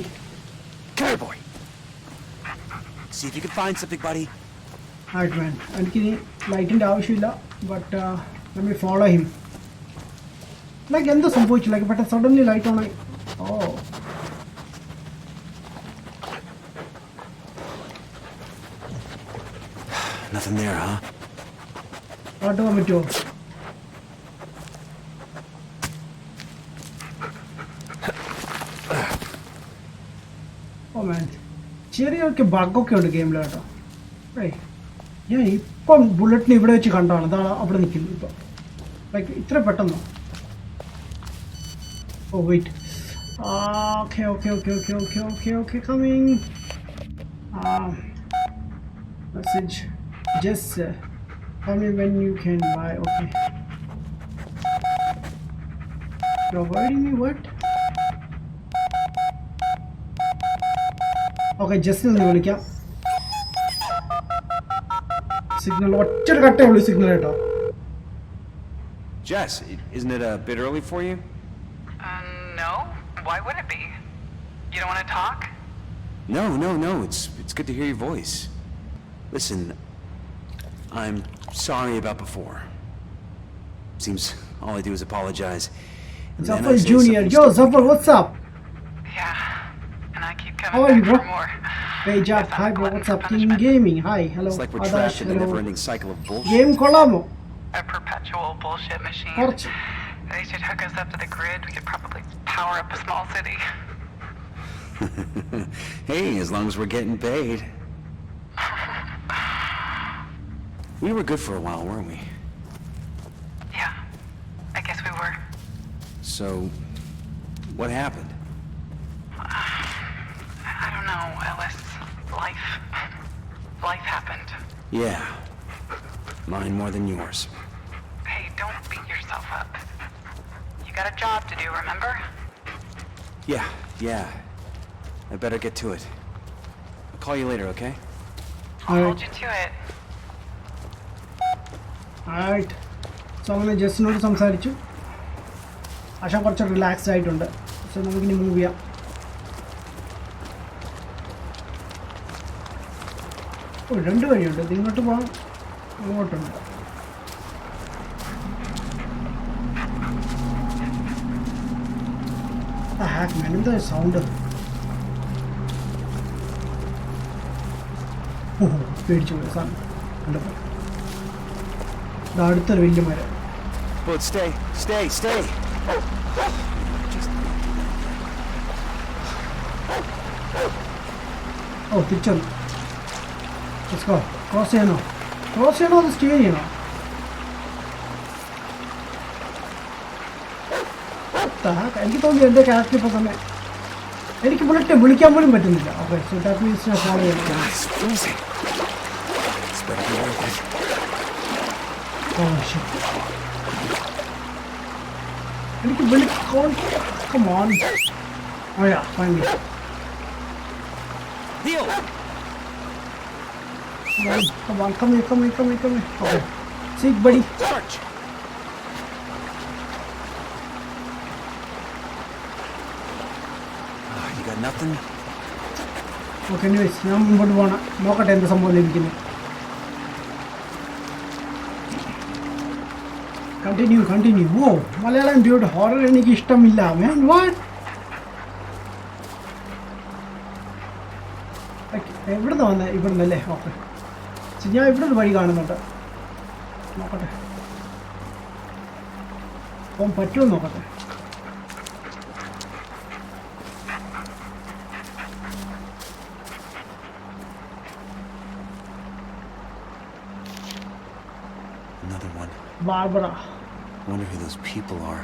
Come here, boy. See if you can find something, buddy. alright man എനിക്കിനി ലൈറ്റിൻ്റെ ആവശ്യമില്ല but let me follow him like എന്താ സംഭവിച്ചു like പെട്ടെന്ന് suddenly light on ആയി ഓ Nothing there, huh? പാട്ട് പോകാൻ പറ്റുമോ ഓ മാൻ ചെറിയൊക്കെ ബഗ്ഗൊക്കെ ഉണ്ട് ഗെയിമിൽ കേട്ടോ ഏയ് ഞാൻ ഇപ്പം ബുള്ളറ്റിന് ഇവിടെ വെച്ച് കണ്ടാണ് അതാണ് അവിടെ നിൽക്കുന്നത് ഇപ്പം ലൈക്ക് ഇത്ര പെട്ടെന്നോ oh wait okay okay okay okay okay okay okay coming message just tell me when you can buy okay providing me what okay just ഒന്ന് വിളിക്കാം സിഗ്നൽ ഒറ്റൊരു കട്ടേ ഉള്ളൂ സിഗ്നൽ കേട്ടോ Jess, isn't it a bit early for you? No. Why would it be? You don't want to talk? No. It's good to hear your voice. Listen, I'm sorry about before. Seems all I do is apologize. And then I Zafar say Junior something yo stupid. Zafar what's up Yeah. And I keep How coming are you, back bro? for more. hey Jack Guess I'm hi a bro glutton what's for up King punishment. Gaming hi hello It's like we're Adash trapped in a hello never-ending cycle of bullshit. game കൊള്ളാമോ A perpetual bullshit machine. കുറച്ച് They should hook us up to the grid. We could probably power up a small city. Hey, as long as we're getting paid. We were good for a while, weren't we? Yeah. I guess we were. So, what happened? I don't know, Ellis. Life happened. Yeah. Mine more than yours. Hey, don't beat yourself up. You got a job to do, remember? Yeah. I better get to it. I'll call you later, okay? I'll hold you to it. alright so അങ്ങനെ ജസ്റ്റിനോട് സംസാരിച്ചു ആശ കുറച്ച് relaxed ആയിട്ടുണ്ട് so നമുക്കിനി move ചെയ്യാം ഓ 2 വഴിയുണ്ട് ഇത് ഇങ്ങോട്ട് പോകാം അങ്ങോട്ടുണ്ട് ഹാക്ക് മാൻ എന്താ സൗണ്ട് ഓഹോ പേടിച്ചു പോയി സാധനം കണ്ടപ്പോൾ അടുത്തൊരു വലിയ മരം But stay. ഓ തിരിച്ചൊന്നു ക്രോസ് ചെയ്യണോ അത് സ്റ്റേ ചെയ്യണോ എനിക്ക് തോന്നി എൻ്റെ ക്യാരക്ടർ ഇപ്പോൾ തന്നെ എനിക്ക് ബുള്ളറ്റ് വിളിക്കാൻ പോലും പറ്റുന്നില്ല ഓക്കെ സോ ദാറ്റ് മീൻസ് ഞാൻ ഫോളോ ചെയ്യണം It's freezing. It's better be worth it. Oh shit എനിക്ക് വിളിക്കോൺ. Come on. Oh yeah, finally. Leo! Come on, come here. Okay. Seek, buddy. Search! You got nothing? Okay, anyways, ഞാൻ മുമ്പോട്ട് പോകണം. നോക്കട്ടെ എന്ത് സംഭവം ലഭിക്കുന്നു. Continue. Whoa, Malayalam dude, horror എനിക്ക് ഇഷ്ടമില്ല. Man, what? എവിടുന്ന് വന്നേ? ഇവിടുന്നല്ലേ? ഓക്കെ. ഞാൻ ഇവിടെ ഒരു വഴി കാണുന്നുണ്ട്. നോക്കട്ടെ പോകാൻ പറ്റുമോ നോക്കട്ടെ. Another one. Barbara. Wonder who those people are.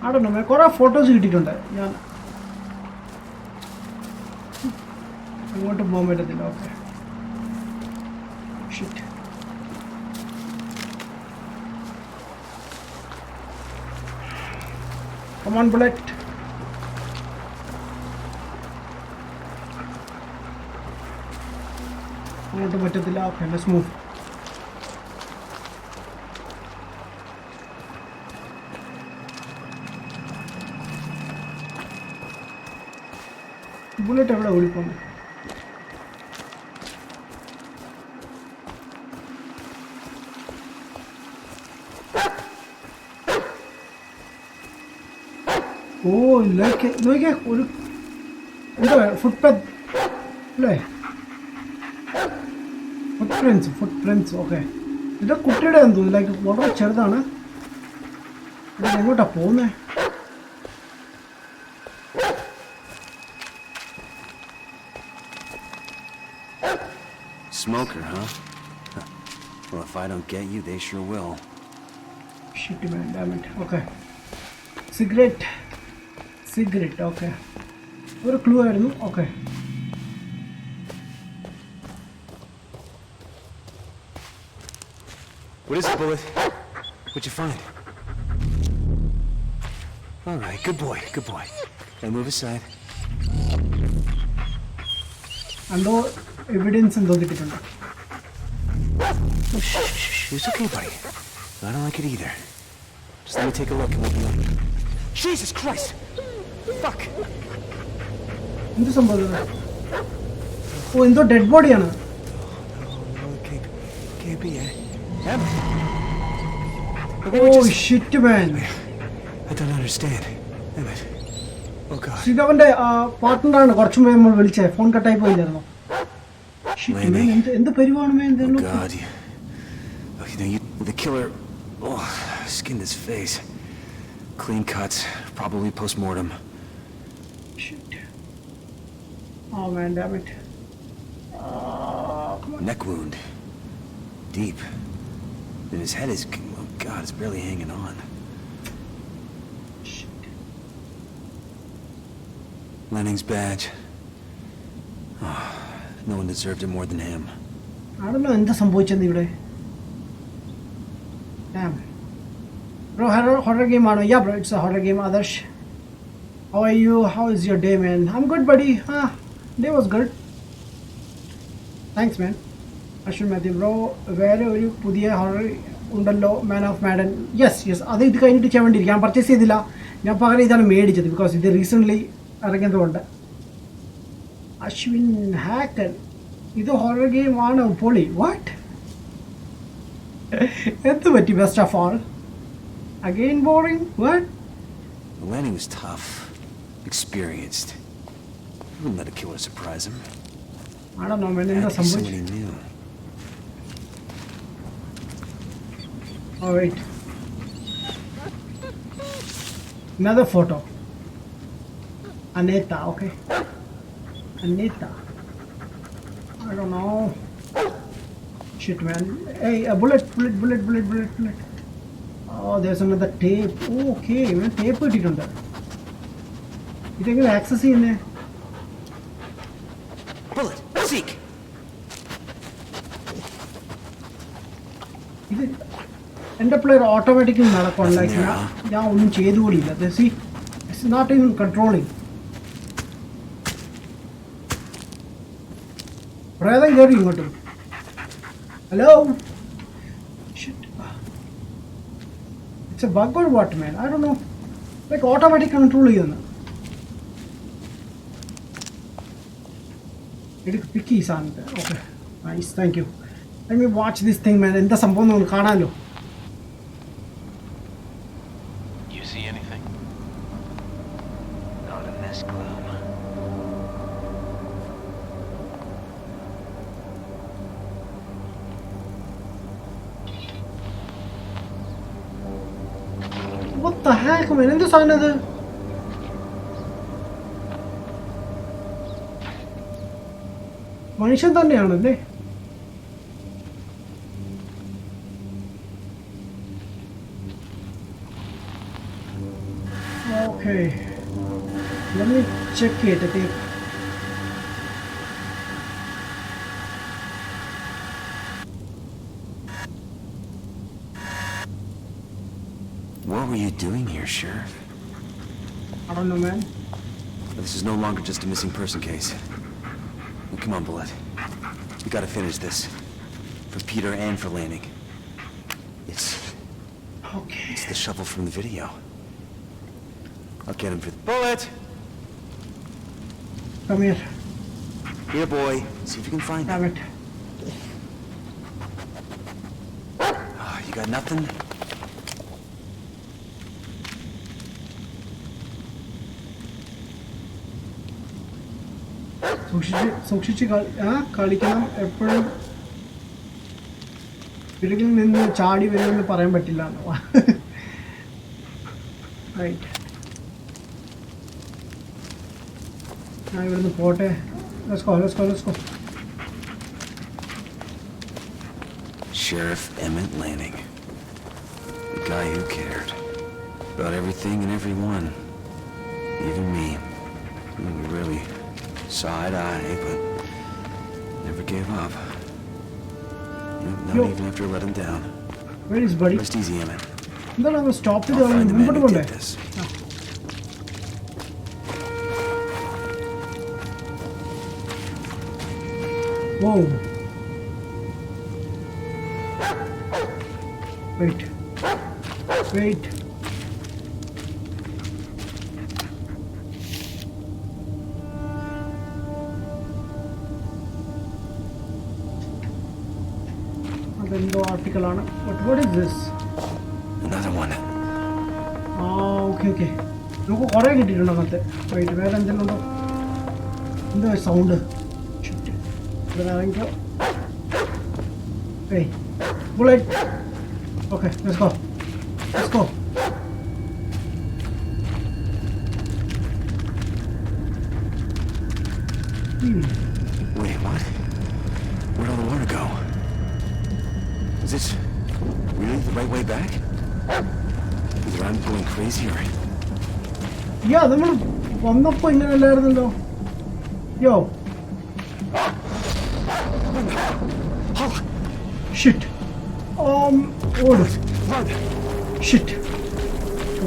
I don't know. കുറേ ഫോട്ടോസ് കിട്ടിയിട്ടുണ്ട്. ഞാൻ അങ്ങോട്ട് പോകാൻ പറ്റത്തില്ല. Okay. Shit. Come on, bullet. അങ്ങോട്ട് പറ്റത്തില്ല. Okay, let's move. ബുള്ളറ്റ് എവിടെ ഓടിപ്പോന്നു? ഓ നോക്കിയ ഒരു എന്താ ഫുട്പാത്ത് അല്ലേ? ഫുട്പ്രിന്റ്സ്. ഓക്കെ, ഇത് കുട്ടിയുടെ എന്ന് തോന്നുന്നു. ലൈക്ക് വളരെ ചെറുതാണ്. ഇത് എങ്ങോട്ടാ പോകുന്നേ? Smoker, huh? Well, if I don't get you, they sure will. Shit, man, damn it. Okay. Cigarette. Okay. ഒരു ക്ലൂ ആയിരുന്നു. Okay. What is it, Bullet? What'd you find? All right, good boy. Now move aside. എന്തോ evidence എന്തോ കിട്ടിയിട്ടുണ്ട്. It's okay, buddy. I don't like it either. Just let me take a look and we'll be like... Jesus Christ! Fuck! എന്ത് സംഭവം? ഓ, എന്തോ dead ബോഡിയാണ്. No, it can't be it. Oh shit, man. I don't understand. Damn it. Oh god. ശ്രീധവന്റെ പാർട്ട്ണറാണ് കുറച്ചു മുമ്പ് നമ്മൾ വിളിച്ചേ. Phone കട്ടായി പോയില്ലായിരുന്നോ? എന്ത് പരിവാണ്? Oh god. The killer skinned his face. Clean cuts, probably post-mortem. Shit. Oh man, damn it. Come on. Neck wound. Deep. And his head is, oh god, it's barely hanging on. Shit. Lenning's badge. Oh, no one deserved it more than him. I don't know എന്താ സംഭവിച്ചത് ഇവിടെ. Damn. Bro, horror game ആണോ? Yeah bro, it's a horror game. Adarsh, how are you? How is your day, man? I'm good, buddy. Day was good. Thanks, man. Ashwin Matthew, bro, വേറെ ഒരു പുതിയ horror ഉണ്ടല്ലോ, man of Madden. Yes അത് ഇത് കഴിഞ്ഞിട്ട് ചെയ്യാൻ വേണ്ടി ഞാൻ പർച്ചേസ് ചെയ്തില്ല. ഞാൻ പകരം ഇതാണ് മേടിച്ചത്. ബിക്കോസ് ഇത് റീസെൻ്റ്ലി ഇറങ്ങിയതുകൊണ്ട്. അശ്വിൻ ഹാക്കർ, ഇത് ഹൊറർ ഗെയിം ആണ്. പൊളി. വാട്ട്? എന്ത് പറ്റി? Best of all again boring? What? Lenny was tough, experienced. He wouldn't let a killer surprise him. I don't know, man. Had to be someone he knew. Oh wait, another photo. Aneta, okay. Aneta. I don't know. Shit, man. Hey, a bullet. Oh, there's another tape. Oh, okay, man. Tape ഇട്ടിട്ടുണ്ട്. ഇതെങ്ങനെ access ചെയ്യുന്നേ? Bullet, seek. ഇത് എൻ്റെ player automatically നടക്കണം. Like ഞാൻ ഒന്നും ചെയ്തു കൂടിയില്ല. See it's not in controlling. പ്രേതം കയറി ഇങ്ങോട്ടും. Hello, it's a bug or what man, I don't know. Like automatic control ചെയ്യുന്നു. എടുക്ക് പിക്ക് ഈ സാധനത്തെ. Okay nice, thank you. Let me watch this thing man. എന്താ സംഭവം നമുക്ക് കാണാമല്ലോ. You see anything? Not in this gloom. What the heck man, എന്ത് സാധനം അത്? മനുഷ്യൻ തന്നെയാണല്ലേ? Okay, let me check it. Okay. What were you doing here, Sheriff? I don't know, man. This is no longer just a missing person case. Well, come on, Bullet. We gotta finish this. For Peter and for Lanning. It's Okay. the shovel from the video. I'll get him for the Bullet! Come here. Here, boy. See if you can find him. Damn it. Oh, you got nothing? സൂക്ഷിച്ച് കളിക്കണം. എപ്പോഴും പിടികിൽ നിന്ന് ചാടി വരുമെന്ന് പറയാൻ പറ്റില്ല. Right, ഞാൻ ഇവിടുന്ന് പോട്ടെ. Let's go. Sheriff Emmett Lanning. The guy who cared. About everything and everyone. Even me. We really saw eye to eye, but never gave up. Not even after I let him down. Where is buddy? Rest easy, Emmett. എന്താണ് അവൻ stop ചെയ്ത് I'll find the man മുമ്പോട്ട് who പോണ്ടേ? did this. Whoa. Wait. അതെന്തോ ആർട്ടിക്കിളാണ്. What is this? Another one. Okay. നമുക്ക് കുറേ കിട്ടിയിട്ടുണ്ട് അങ്ങനത്തെ. റൈറ്റ്, വേറെ എന്തെങ്കിലും ഉണ്ടോ? എന്തോ സൗണ്ട്. ഇവിടെ ഇറങ്ങിക്കോ. Hey, bullet. Okay, let's go. Wait, what? Where'd all the water go? Is this really the right way back? Either I'm going crazy or... Yeah, നമ്മൾ വന്നപ്പോ ഇങ്ങനെ അല്ലായിരുന്നല്ലോ. Yo. Shit. ഓട്. Shit.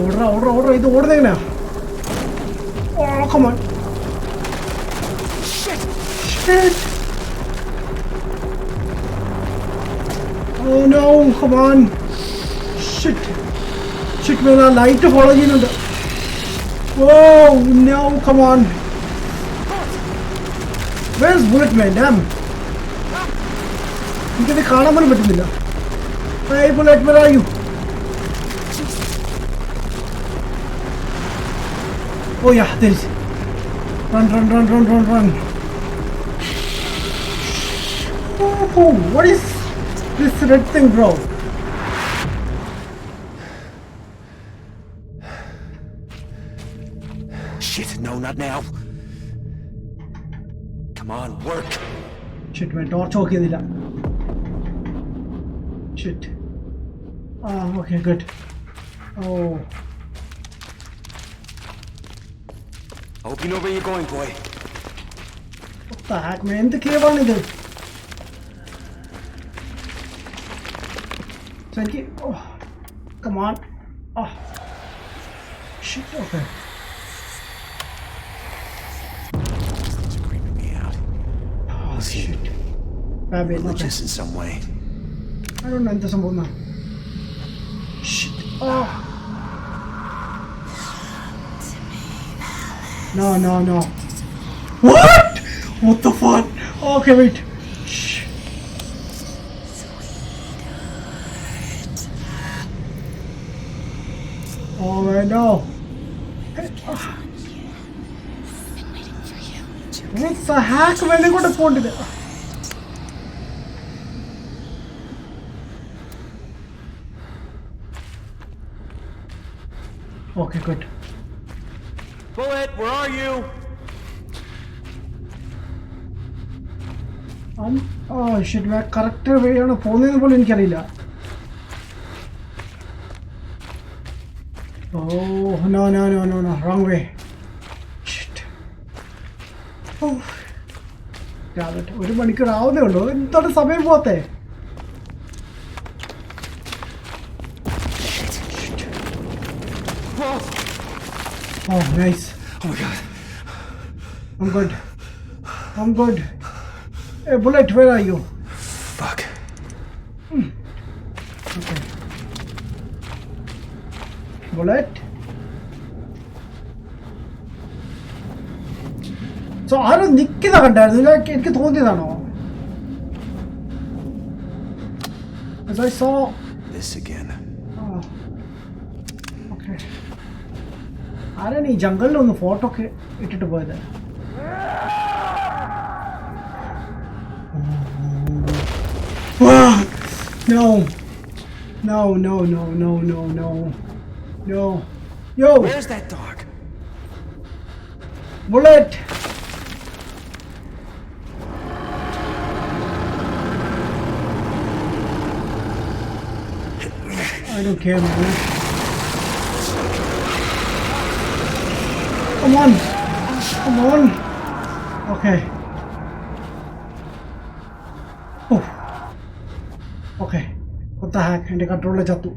ഓടറ. ഇത് ഓടുന്നത് എങ്ങനെയാ? Oh, come on. Shit. Oh no, come on. Shit man, ആ light follow ചെയ്യുന്നുണ്ട്. Oh no, come on. Where's Bullet man? Damn. എനിക്കത് കാണാൻ പോലും പറ്റുന്നില്ല. Hey Bullet, where are you? Oh yeah, there is. Run. Oh, what is this red thing, bro? Shit, no, not now. Come on, work. Shit man, torch okay ചെയ്തില്ല. Shit. Okay, good. Oh. I hope you know where you're going, boy. What the heck, man? എന്ത് കേവാണിത്? So എനിക്ക് Come on. Oh. Shit, okay. Things are creeping me out. Oh, shit. Babe, okay. Religious in some way. I don't know what to do. Shit. Oh. No. What? What the fuck? Okay, wait. Shh. Oh, I know. What the heck? When I got a phone to the. Okay, good. Bullet, where are you? Oh shit, my character way on a phone in the phone in Kerala. Oh, no, wrong way. Shit. Oh. Damn it. What am I going to do? I thought something about it. Oh, nice. Oh my god. I'm good. Hey, Bullet, where are you? Fuck. Okay. Bullet? So, I don't think that as I saw. This again. Oh. Okay. I don't need jungle on the photo. It to boy there. No. Yo. Where's that dog? Bullet. I don't care, man. Come on. Okay. Oh. Okay. What the heck? And I control jattu.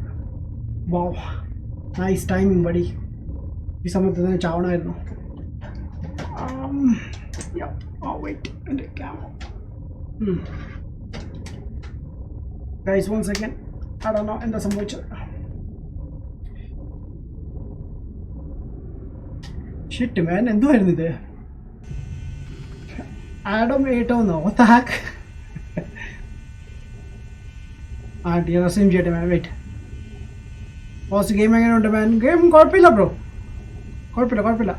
Wow. Nice timing, buddy. This is something I don't know. Yeah. Oh wait. And the camera. Guys, 1 second. I don't know. And there's some watcher. Shit, man. And do it. Adam 8 no. What the heck? Dear, same jet, man. Wait. What's the game again on the man? Game Corpilla, bro. Corpilla.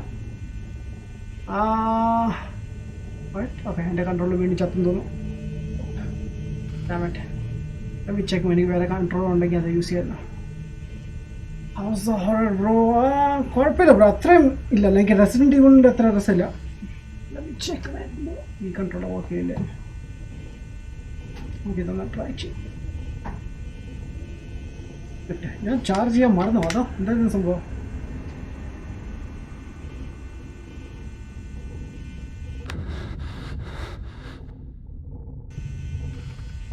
What? Okay, and I control the mini chat. Damn it. Let me check anywhere I control on together. You see it now. How's the horror, bro? Corpilla, bro. Illa, like a Resident Evil. Let me check, man. We control our field. Okay, then I'll try check. ഞാൻ charge ചെയ്യാൻ മറന്നു അതോ എന്തായിരുന്നു സംഭവം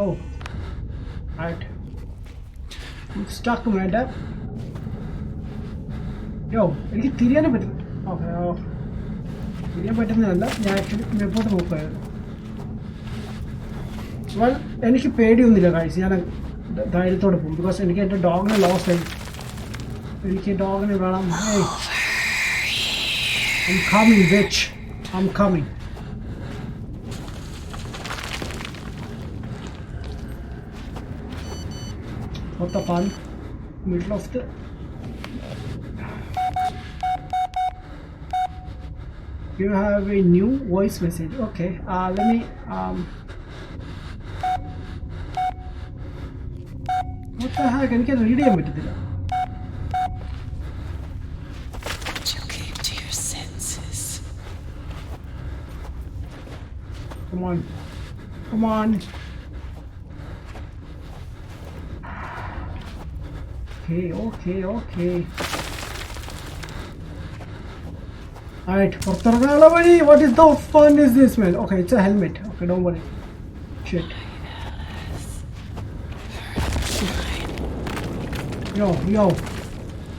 Oh, right. I'm stuck, man. Yo, എനിക്ക് തിരിയാനേ പറ്റുന്നു okay തിരിയാൻ പറ്റുന്നതല്ല ഞാൻ ആക്ച്വലി മേപ്പോട്ട് നോക്കുമായിരുന്നു വെൽ എനിക്ക് പേടിയൊന്നുമില്ല കാഴ്ച ഞാൻ ധൈര്യത്തോടെ പോകും ബിക്കോസ് എനിക്ക് എൻ്റെ ഡോഗിനെ ലോസ്റ്റ് ആയി എനിക്ക് ഡോഗിനെ വേണം I'm coming, bitch. I'm coming. What the fun? Middle of the. You have a new voice message. Okay. Let me. What the heck? I can read it. You came to your senses. Come on. Come on. Okay. Alright, what is the fun is this, man? Okay, it's a helmet. Okay, don't worry. Shit. Yo.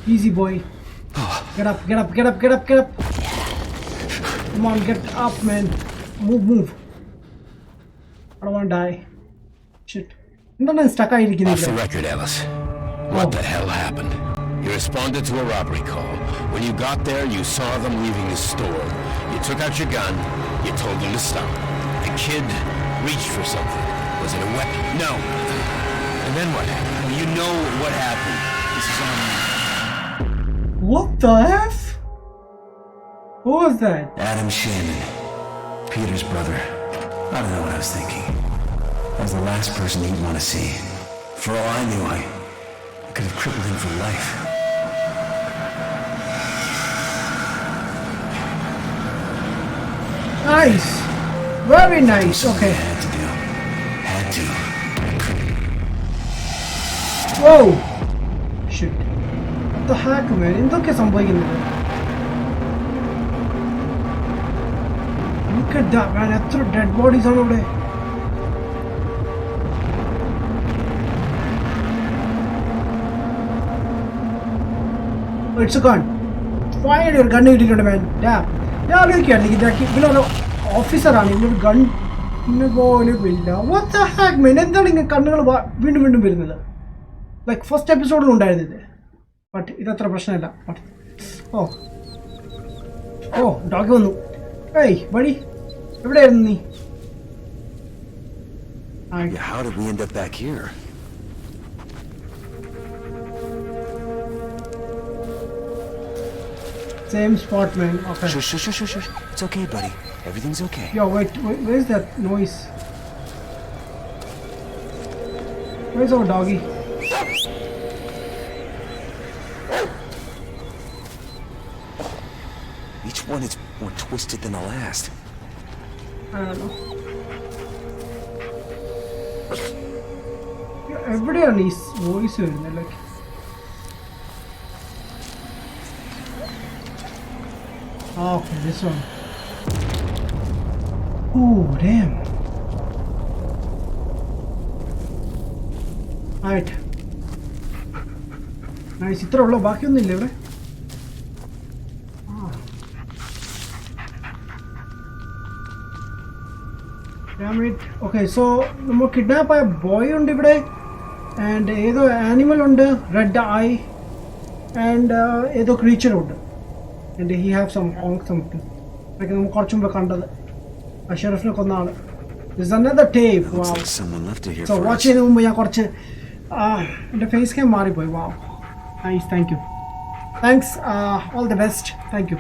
Easy boy. Get up. Come on, get up, man. Move. I don't want to die. Shit. I'm stuck. Off the record, Ellis. What the hell happened? You responded to a robbery call. When you got there, you saw them leaving the store. You took out your gun. You told them to stop. The kid reached for something. Was it a weapon? No. And then what happened? You know what happened. This is on me. What the F? Who was that? Adam Shaman, Peter's brother. I don't know what I was thinking. I was the last person he'd want to see. For all I knew, I could have crippled him for life. Nice. Very nice. Okay. Had to. Whoa. Shit. What the heck, man? എന്തൊക്കെ സംഭവിക്കുന്നത്? Look at that, man. എത്ര dead bodies ആണ് ഇവിടെ? It's a gun. Fire your gun കിട്ടിയിട്ടുണ്ട്, man. Yeah. ഞാൻ ആലോചിക്കുകയാണ് ഇതിലൊരു ഓഫീസറാണ് ഇതിലൊരു ഗണ്ണിന് പോലും ഇല്ല. What the heck, man? എന്താണ് ഇങ്ങനെ കണ്ണുകൾ വീണ്ടും വരുന്നത്? ലൈക്ക് ഫസ്റ്റ് എപ്പിസോഡിൽ ഉണ്ടായിരുന്നത്. ബട്ട് ഇതത്ര പ്രശ്നമില്ല. ഓ ഡോഗ് വന്നു. ഏയ് വഴി എവിടെയായിരുന്നു നീ? How did we end up back here? Same spot, man. Okay. Shush. It's okay, buddy. Everything's okay. Yo, wait, where's that noise? Where's our doggy? Each one is more twisted than the last. I don't know. എവിടെയാണ് ഈ voice വരുന്നത്? Like okay, this one. Oh, damn. Right. Nice. ഇത്ര ഉള്ളോ? ബാക്കിയൊന്നുമില്ല ഇവിടെ? Damn it. Okay, so നമ്മൾ kidnap ആയ boy ഉണ്ട് ഇവിടെ, ആൻഡ് ഏതോ ആനിമൽ ഉണ്ട്, റെഡ് ഐ, ആൻഡ് ഏതോ ക്രീച്ചർ ഉണ്ട്, and he have something like നമ്മൾ കുറച്ചു മുമ്പ് കണ്ടത് ആ ഷെറിഫിനെ കൊന്ന ആള്. There's another tape. Wow. So watch ചെയ്യുന്ന മുമ്പ് ഞാൻ കുറച്ച് എൻ്റെ ഫേസ് ക്യാം മാറിപ്പോയി. Wow, nice. Thank you. Thanks. All the best. Thank you.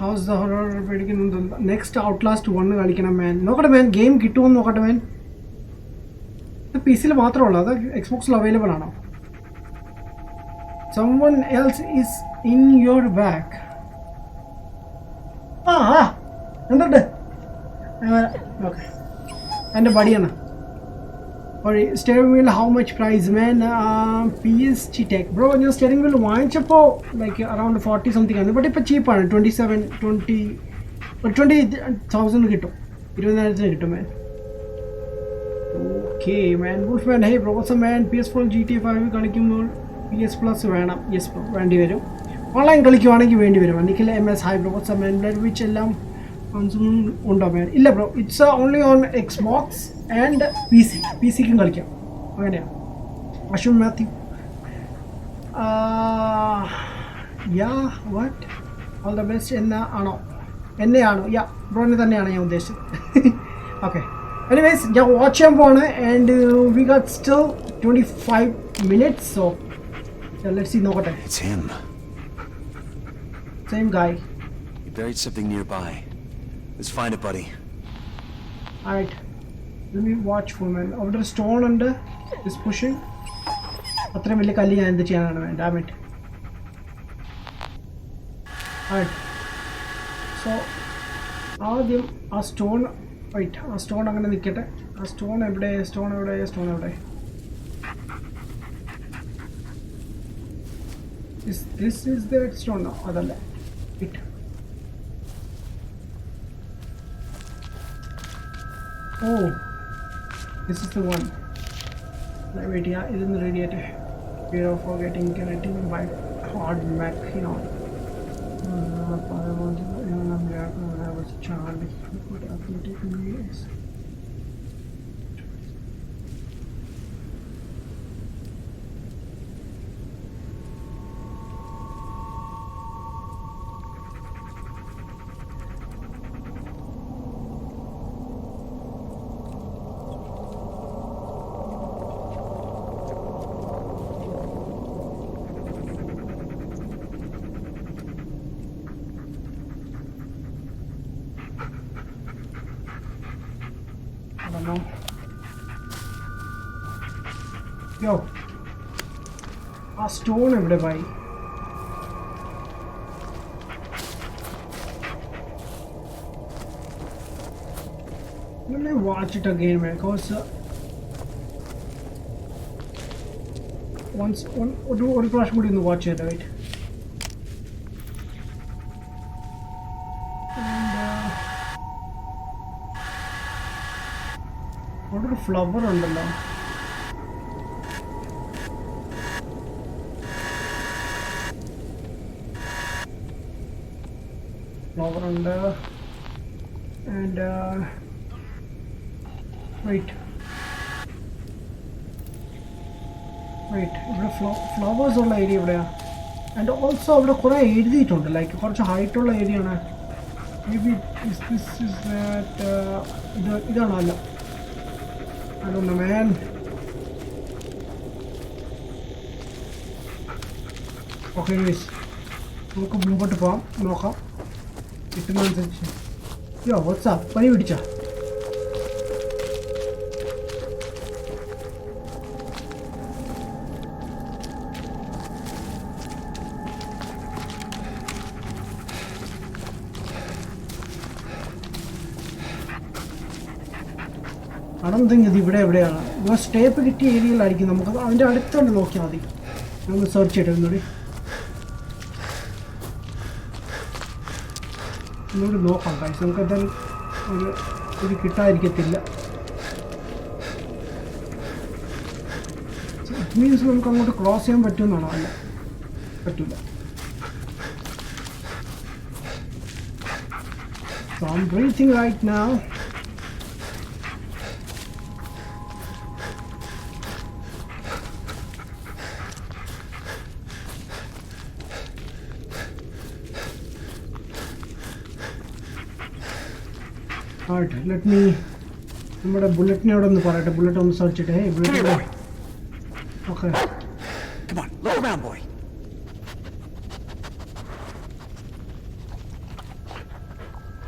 How's the horror പേടിക്കുന്നുണ്ട്. നെക്സ്റ്റ് ഔട്ട്ലാസ്റ്റ് 1 കളിക്കണം മാൻ. നോക്കട്ടെ മാൻ, ഗെയിം കിട്ടുമെന്ന് നോക്കട്ടെ മാൻ. ഇത് പി സിയിൽ മാത്രമേ അത് എക്സ്ബോക്സിൽ അവൈലബിൾ ആണോ? Someone else is in your back. എന്തുണ്ട്? ഓക്കെ, എൻ്റെ ബടിയാണ്. Steering wheel how much price man? PSG tech bro. ഞാൻ സ്റ്റിയറിംഗ് വീൽ വാങ്ങിച്ചപ്പോൾ ലൈക്ക് അറൗണ്ട് 40 സംതിങ് ആണ്, ബട്ട് ഇപ്പോൾ ചീപ്പാണ്. 20,000 കിട്ടും, 20,000 കിട്ടും man. Okay man. Wolf man, hey bro what's man? PS4 GTA 5 കളിക്കുമ്പോൾ PS Plus വേണം. യെസ് ബ്രോ, വേണ്ടി വരും. ഓൺലൈൻ കളിക്കുവാണെങ്കിൽ വേണ്ടി വരും. Nikhil MS, hi bro what's man? Blair Witch എല്ലാം ഉണ്ടോ മാൻ? ഇല്ല bro, it's only on Xbox and പി സിക്കും കളിക്കാം, അങ്ങനെയാണ്. Ashwin Mathew, ya what all the best എന്നെയാണോ? യാ ബ്രോനെ തന്നെയാണ് ഞാൻ ഉദ്ദേശിച്ചത്. ഓക്കെ, എനിവേസ് ഞാൻ വാച്ച് ചെയ്യാൻ പോവാണ്, and we got still 25 minutes, so let's see. നോക്കട്ടെ. It's him. Same guy. He buried something nearby. Let's find it, buddy. Alright, let me watch for man. അവിടെ ഒരു സ്റ്റോൺ ഉണ്ട്. Is pushing. അത്രയും വലിയ കല്ല് ഞാൻ എന്ത് ചെയ്യാനാണ് man? Damn it. Alright, so ആദ്യം ആ സ്റ്റോൺ, വെയിറ്റ്, ആ സ്റ്റോൺ അങ്ങനെ നിൽക്കട്ടെ. ആ സ്റ്റോൺ എവിടെ? This is the stone. No, അതല്ല. It. Oh, this is the one. Wait, yeah, isn't radiated. Fear of forgetting, connecting by hard mech, you know. I was a child. It would have taken me years. I don't know. Yo, a stone every by. Let me watch it again because once one crash would in the watch it, right? What a flower ഉണ്ടല്ലോ flower ഉണ്ട് and wait ഇവിടെ flowers ഉള്ള area എവിടെയാ and also അവിടെ കുറെ എഴുതിയിട്ടുണ്ട് like കുറച്ച് height ഉള്ള ഏരിയ ആണ് maybe this is that ഇതാണോ അല്ല I don't know, man. Okay, anyways. നമുക്ക് മുമ്പോട്ട് പോവാം നോക്കാം കിട്ടുന്നതനുസരിച്ച് യോ വാട്ട്സ് അപ്പ് പനി പിടിച്ചാ I don't think ഇത് ഇവിടെ എവിടെയാണ് ഇപ്പോൾ സ്റ്റേപ്പ് കിട്ടിയ ഏരിയയിലായിരിക്കും നമുക്ക് അതിൻ്റെ അടുത്തോണ്ട് നോക്കിയാൽ മതി നമുക്ക് സെർച്ച് ചെയ്തിട്ട് ഒന്നുകൂടി നോക്കാം കാശ് നമുക്ക് എന്തായാലും ഒരു കിട്ടാതിരിക്കത്തില്ല ഇറ്റ് മീൻസ് നമുക്ക് അങ്ങോട്ട് ക്രോസ് ചെയ്യാൻ പറ്റുമെന്നാണോ അല്ല പറ്റില്ല So I'm breathing right now. Alright, let me. നമ്മുടെ ബുള്ളറ്റിനോട് ഒന്ന് പറയട്ടെ ബുള്ളറ്റ് ഒന്ന് സെർച്ച് ചെയ്യട്ടെ bullet okay Come on, look around, boy.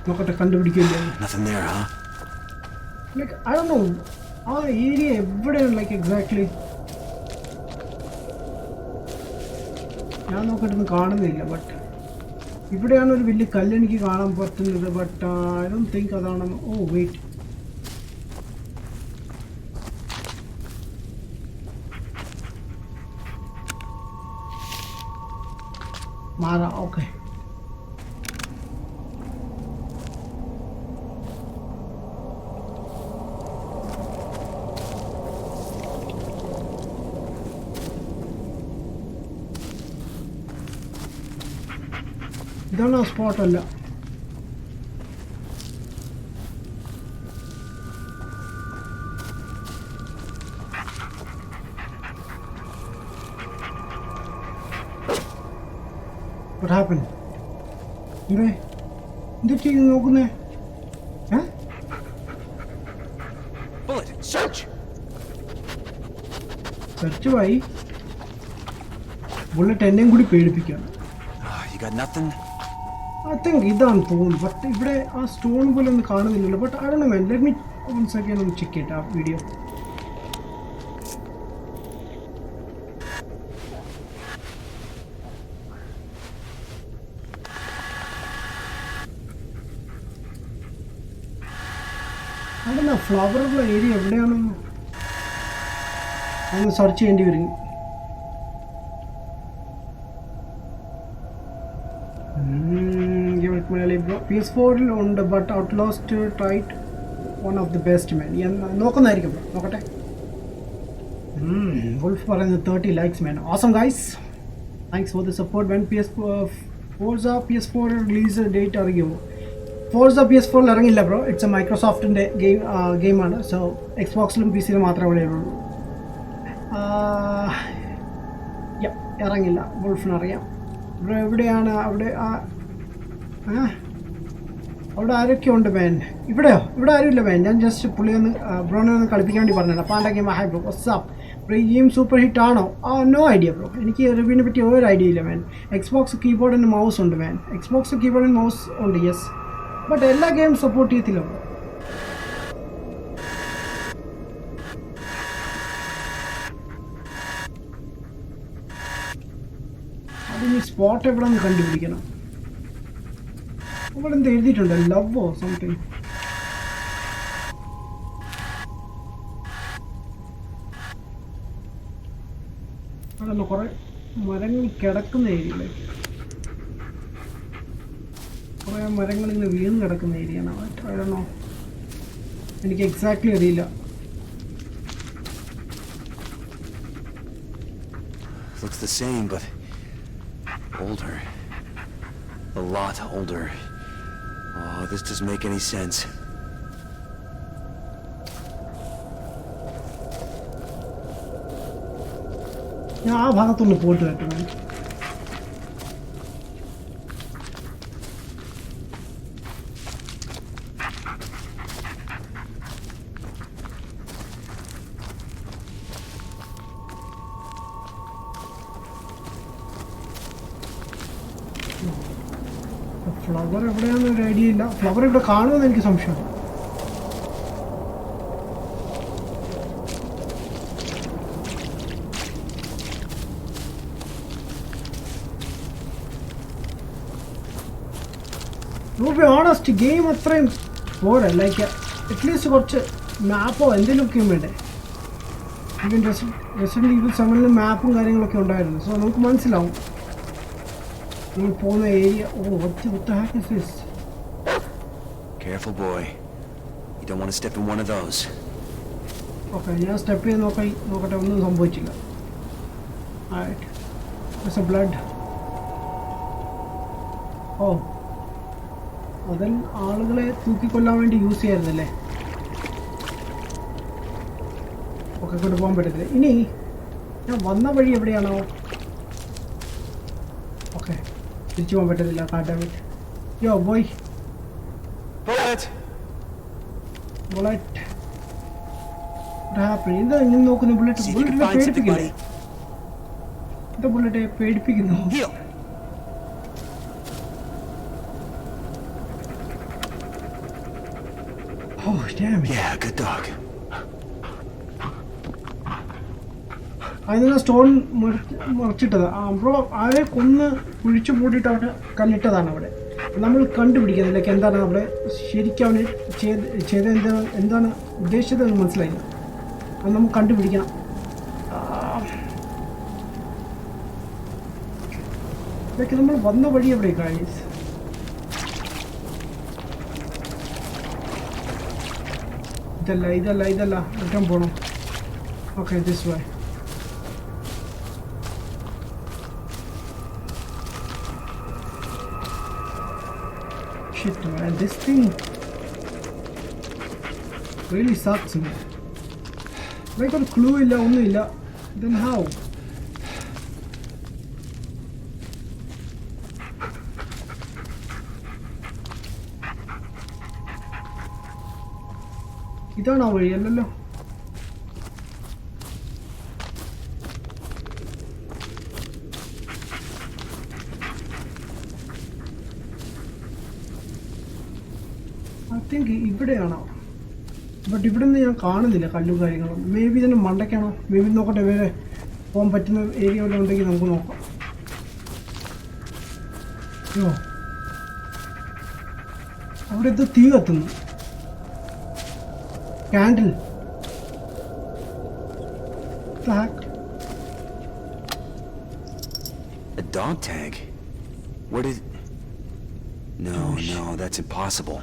നോക്കട്ടെ കണ്ടുപിടിക്കില്ലേ Nothing there, huh? Like I don't no ആ ഏരിയ എവിടെയാണ് ലൈക്ക് എക്സാക്ട്ലി ഞാൻ നോക്കിയിട്ടൊന്നും കാണുന്നില്ല ബട്ട് ഇവിടെയാണ് ഒരു വലിയ കല്ല് എനിക്ക് കാണാൻ പറ്റുന്നത് ബട്ട് ഐ ഡോണ്ട് തിങ്ക് അതാണെന്ന് ഓ വെയിറ്റ് മാറാം ഓക്കെ ഇതാണ് ആ സ്പോട്ട് അല്ല What happened? എന്തൊക്കെ നോക്കുന്നേ Bullet, search! സെർച്ച് പോയി ബുള്ളറ്റ് എന്നെയും കൂടി പേടിപ്പിക്കുകയാണ് You got nothing? I think ഇതാണ് തോന്നുന്നു ബട്ട് ഇവിടെ ആ സ്റ്റോൺ പോലെ ഒന്നും കാണുന്നില്ലല്ലോ but I don't know man let me once again ഒന്ന് ചെക്ക് ചെയ്യട്ടെ ആ വീഡിയോ അവിടെ ഫ്ലവറുള്ള ഏരിയ എവിടെയാണെന്ന് ഒന്ന് സെർച്ച് ചെയ്യേണ്ടി വരും PS4 ഉണ്ട് but Outlast tight one of the best man. നോക്കുന്നതായിരിക്കും ബ്രോ, നോക്കട്ടെ. Wolf പറയുന്നത് 30 likes man. Awesome guys. Thanks for the support. When Forza PS4 release date അറിയുമോ? Forza PS4 ഇറങ്ങില്ല ബ്രോ. ഇറ്റ്സ് എ മൈക്രോസോഫ്റ്റിൻ്റെ ഗെയിമാണ്. സോ എക്സ്ബോക്സിലും പി സിയിലും മാത്രമേ ഇവിടെ ഉള്ളൂ. ഇറങ്ങില്ല. വോൾഫിന് അറിയാം. ബ്രോ എവിടെയാണ്? അവിടെ ആരൊക്കെ ഉണ്ട് മാൻ? ഇവിടെയോ? ഇവിടെ ആരുമില്ല മാൻ. ഞാൻ ജസ്റ്റ് പുള്ളി ബ്രോനെ ഒന്ന് കളിപ്പിക്കാൻ വേണ്ടി പറഞ്ഞില്ല. Panda game hi bro, what's up. Bro ഈ ഗെയിം സൂപ്പർ ഹിറ്റ് ആണോ? No idea bro. എനിക്ക് റിവ്യൂവിനെ പറ്റി ഒരു ഐഡിയ ഇല്ല man. Xbox keyboard and mouse ഉണ്ട് man. Xbox keyboard and mouse ഉണ്ട്, യെസ്. ബട്ട് എല്ലാ ഗെയിം സപ്പോർട്ട് ചെയ്യത്തില്ല ബ്രോ. അതിന് സ്പോട്ട് എവിടെ നിന്ന് കണ്ടുപിടിക്കണം? അവിടെ എന്ത് എഴുതിയിട്ടുണ്ട്? ലവോ സംതിങ്. അതല്ല, കുറെ മരങ്ങൾ കിടക്കുന്ന ഏരിയയിലേക്ക്. കുറെ മരങ്ങൾ ഇങ്ങനെ വീണ് കിടക്കുന്ന ഏരിയയാണ്. അതാണോ? എനിക്ക് എക്സാക്ട്ലി അറിയില്ല. Looks the same, but older. A lot older. Oh, this doesn't make any sense. ഞാൻ ആ ഭാഗത്തൊന്ന് പോയിട്ട് കേട്ടോ. ഫ്ലവർ എവിടെയാണെന്ന് ഒരു ഐഡിയ ഇല്ല. ഫ്ലവർ ഇവിടെ കാണുമെന്ന് എനിക്ക് സംശയമാണ്. ടു ബി ഓണസ്റ്റ് ഗെയിം അത്രയും പോരെ. ലൈക്ക് അറ്റ്ലീസ്റ്റ് കുറച്ച് മാപ്പോ എന്തെങ്കിലുമൊക്കെ വേണ്ടേ? ഈവൻ റെസിഡന്റ് ഈവിൽ 7 മാപ്പും കാര്യങ്ങളൊക്കെ ഉണ്ടായിരുന്നു. സോ നമുക്ക് മനസ്സിലാവും നമ്മൾ പോകുന്ന area. what the heck is this? Careful, boy. You don't want to step in one of those. Okay, ഞാൻ സ്റ്റെപ്പ് ചെയ്ത് നോക്കട്ടെ. ഒന്നും സംഭവിച്ചില്ല. there's a blood. അതിൽ ആളുകളെ തൂക്കിക്കൊല്ലാൻ വേണ്ടി യൂസ് ചെയ്യായിരുന്നല്ലേ? ഓക്കെ, കൊണ്ട് പോകാൻ പറ്റത്തില്ല. ഇനി ഞാൻ വന്ന വഴി എവിടെയാണോ? ഓക്കെ, തിരിച്ചു പോകാൻ പറ്റത്തില്ല. കാട്ടാവിട്ട് യോ ബോയ്. ബുള്ളറ്റ് എന്താ ഇങ്ങനെ നോക്കുന്നു? ബുള്ളറ്റിനെ പേടിപ്പിക്കില്ലേ? എന്താ ബുള്ളറ്റ് പേടിപ്പിക്കുന്നു? Oh, damn it. Yeah, good dog. അതിന് സ്റ്റോൺ മറിച്ചിട്ടത് ബ്രോ. ആരെ കൊന്ന് കുഴിച്ചു മൂടിയിട്ട് അവിടെ കല്ലിട്ടതാണ്. അവിടെ നമ്മൾ കണ്ടുപിടിക്കുന്നില്ല എന്താണ് അവിടെ ശരിക്കും അവന് ചെയ്ത എന്താണ് ഉദ്ദേശിച്ചത് എന്ന് മനസ്സിലായില്ല. അത് നമുക്ക് കണ്ടുപിടിക്കണം. ഇതൊക്കെ നമ്മൾ വന്ന വഴി എവിടെ ഗൈസ്? ഇതല്ല റിട്ടേൺ പോകണം. Okay, this way. Shit man, this thing really sucks man. Like a clue illa onnu illa. Then how? ഇതാണ് ആ വഴി അല്ലല്ലോ? ഐ തിങ്ക് ഇവിടെയാണോ? ബട്ട് ഇവിടെ നിന്ന് ഞാൻ കാണുന്നില്ല കല്ലും കാര്യങ്ങളും. മേ ബി ഇതിൻ്റെ മണ്ടയ്ക്കാണോ? മേ ബി നോക്കട്ടെ, വേറെ പോകാൻ പറ്റുന്ന ഏരിയ വല്ലതും ഉണ്ടെങ്കിൽ നമുക്ക് നോക്കാം. അയ്യോ, അവിടെ ഇത് തീ കത്തുന്നു. Candle. Black. A dog tag? Where did... No, that's impossible.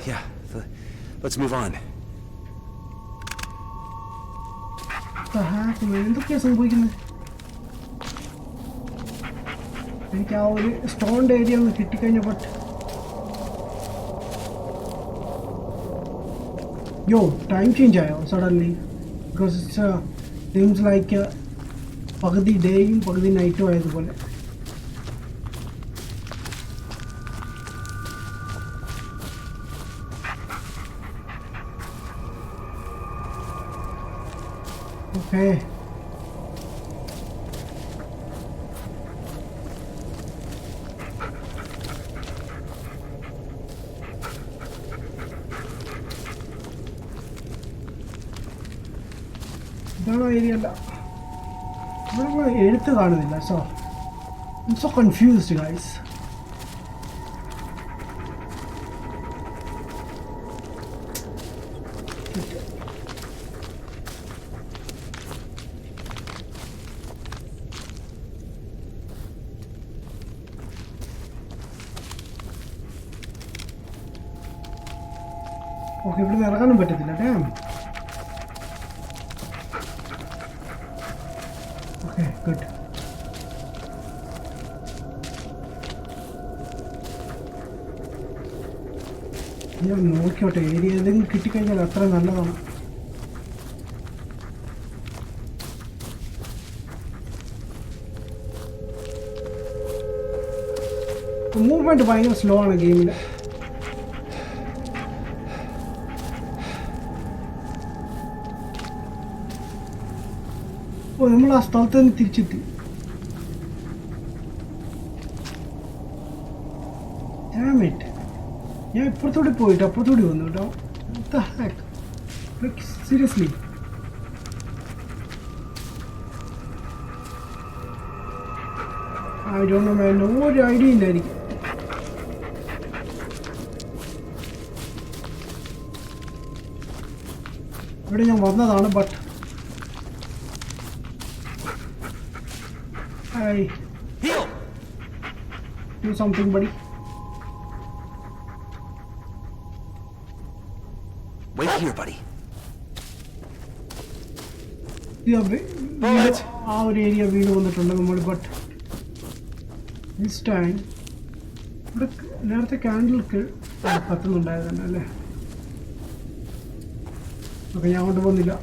Yeah. Let's move on. എന്തൊക്കെയാ സംഭവിക്കുന്നത്? എനിക്ക് ആ ഒരു സ്റ്റോണിൻ്റെ ഏരിയ ഒന്ന് കിട്ടിക്കഴിഞ്ഞ ബട്ട് ടൈം ചേഞ്ച് ആയോ suddenly? Because it's seems like പകുതി ഡേയും പകുതി നൈറ്റും ആയതുപോലെ. ഓക്കെ ഇതാണ് ഏരിയ അല്ല. ഇവിടെ എഴുത്ത് കാണുന്നില്ല. So I M so confused guys. Okay, ഇവിടെ നിന്ന് ഇറങ്ങാനും പറ്റത്തില്ല. ഡാം. Okay, good. ഞാൻ നോക്കിയോട്ടെ, ഏരിയ ഏതെങ്കിലും കിട്ടിക്കഴിഞ്ഞാൽ അത്ര നല്ലതാണ്. മൂവ്മെൻറ്റ് ഭയങ്കര സ്ലോ ആണ് ഗെയിമിൽ. ഓ, നമ്മൾ ആ സ്ഥലത്ത് നിന്ന് തിരിച്ചെത്തി. ഞാൻ ഇപ്പുറത്തോടെ പോയിട്ട് അപ്പുറത്തോടെ വന്നു കേട്ടോ. Seriously I don't know man. ഒരു ഐഡിയ ഇല്ലായിരിക്കും. ഇവിടെ ഞാൻ വന്നതാണ് but I do something, buddy. Wait here, buddy. ആ ഒരു ഏരിയ വീട് വന്നിട്ടുണ്ട് നമ്മൾ. ബട്ട് ദിസ് ടൈം ഇവിടെ നേരത്തെ ക്യാൻഡിൽ കത്തുന്നുണ്ടായതന്നെ അല്ലേ? ഓക്കെ, ഞാൻ അങ്ങോട്ട് പോകുന്നില്ല.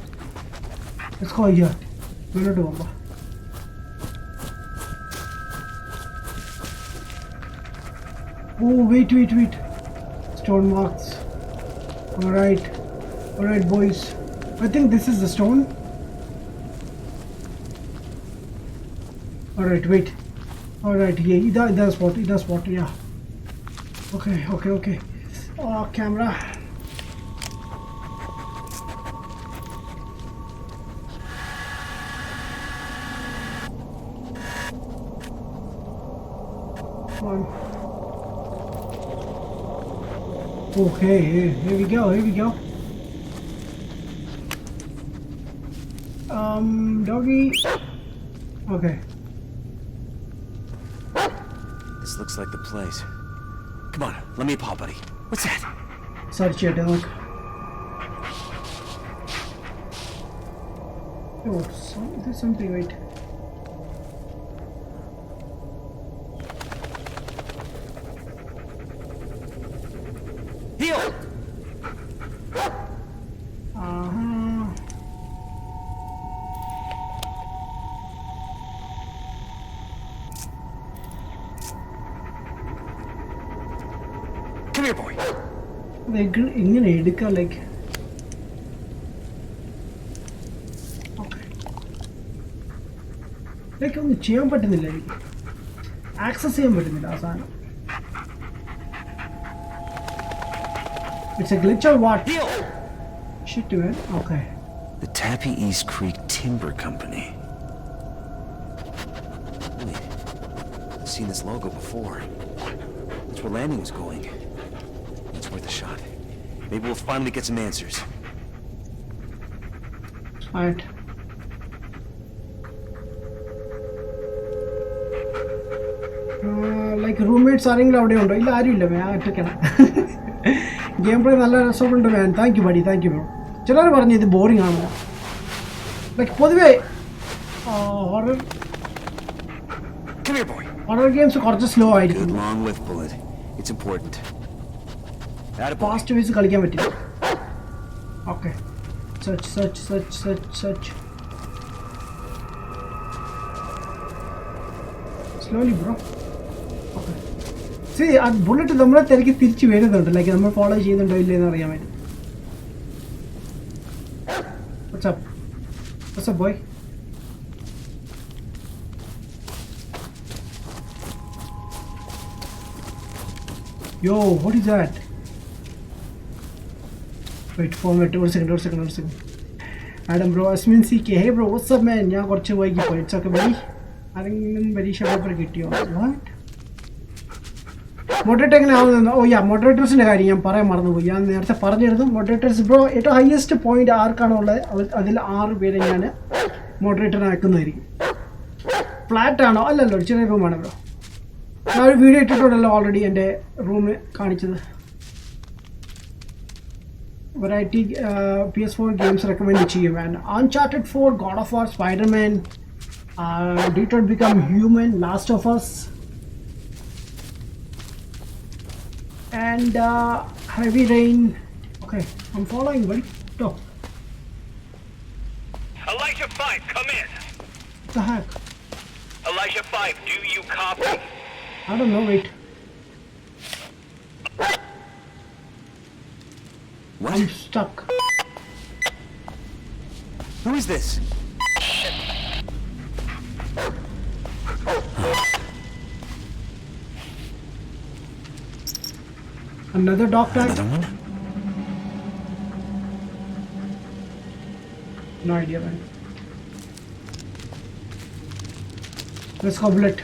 വീട്ടിലോട്ട് പോകാം. Oh, wait. Stone marks. Alright, boys. I think this is the stone. Alright, wait. Alright, yeah, that's spot, yeah. Okay. Oh, camera. Come on. Okay, here we go. Doggy. Okay. This looks like the place. Come on, let me paw, buddy. What's that? Search it, look. Oh, there's something, right? Heal! Come here, boy. ഇങ്ങനെ എടുക്കാം like. Okay, like ഒന്നും ചെയ്യാൻ പറ്റുന്നില്ല. എനിക്ക് access ചെയ്യാൻ പറ്റുന്നില്ല ആ സാധനം. It's a glitch or what? Shit, man. Okay. The Tappy East Creek Timber Company. Wait, I've seen this logo before. That's where landing was going. It's worth a shot. Maybe we'll finally get some answers. Alright. Like roommates ആരെങ്കിലും അവിടെ ഉണ്ടോ? ഇല്ല, ആരും ഇല്ല. ഞാൻ ഒറ്റയ്ക്കാണ്. Game play നല്ല രസമുണ്ട് man. Thank you buddy, thank you bro. ചിലർ പറഞ്ഞു ഇത് ബോറിംഗ് ആണെന്ന്. ലൈക്ക് പൊതുവേ ഹൊറർ ഗെയിംസ് കുറച്ച് സ്ലോ ആയിരിക്കും. ഫാസ്റ്റ് വേസ് കളിക്കാൻ പറ്റില്ല. Okay, search search search search search slowly bro. Okay, ശരി. ആ ബുള്ളറ്റ് നമ്മളെ തിരക്കി തിരിച്ച് വരുന്നുണ്ട്. ലൈക്ക് നമ്മൾ ഫോളോ ചെയ്യുന്നുണ്ടോ ഇല്ലയെന്ന് അറിയാൻ വേണ്ടി. What's up? What's up, boy? Yo, what is that? Wait for me. One second. Adam bro, Asmin CK. Hey bro, what's up man? ഞാൻ കുറച്ച് വൈകി പോയി. It's okay buddy. ആരെങ്കിലും പരീക്ഷ പേപ്പർ കിട്ടിയോ? What? മോഡറേറ്റർ എങ്ങനെ ആവുന്നത്? ഓ യാ, മോഡറേറ്റേഴ്സിൻ്റെ കാര്യം ഞാൻ പറയാൻ മറന്നുപോയി. ഞാൻ നേരത്തെ പറഞ്ഞിരുന്നു മോഡറേറ്റേഴ്സ് ബ്രോ. ഏറ്റവും ഹയസ്റ്റ് പോയിന്റ് ആർക്കാണോ ഉള്ളത് അതിൽ 6 പേരെ ഞാൻ മോഡറേറ്ററാക്കുന്നതായിരിക്കും. ഫ്ലാറ്റ് ആണോ? അല്ലല്ലോ, ചെറിയ റൂമാണ് ബ്രോ. ഞാൻ ഒരു വീഡിയോ ഇട്ടിട്ടുണ്ടല്ലോ ഓൾറെഡി എൻ്റെ റൂമിൽ കാണിച്ചത്. വെറൈറ്റി PS4 ഗെയിംസ് റെക്കമെൻഡ് ചെയ്യും. And Uncharted 4, God of war, Spiderman, Detroit Become Human, Last of Us, and Heavy Rain. Okay, I'm following buddy. Go. Elijah 5, come in. What the heck? Elijah 5, do you copy? I don't know, wait. What? I'm stuck. Who is this? Another dog tag? Another one? No idea man. Let's go bullet.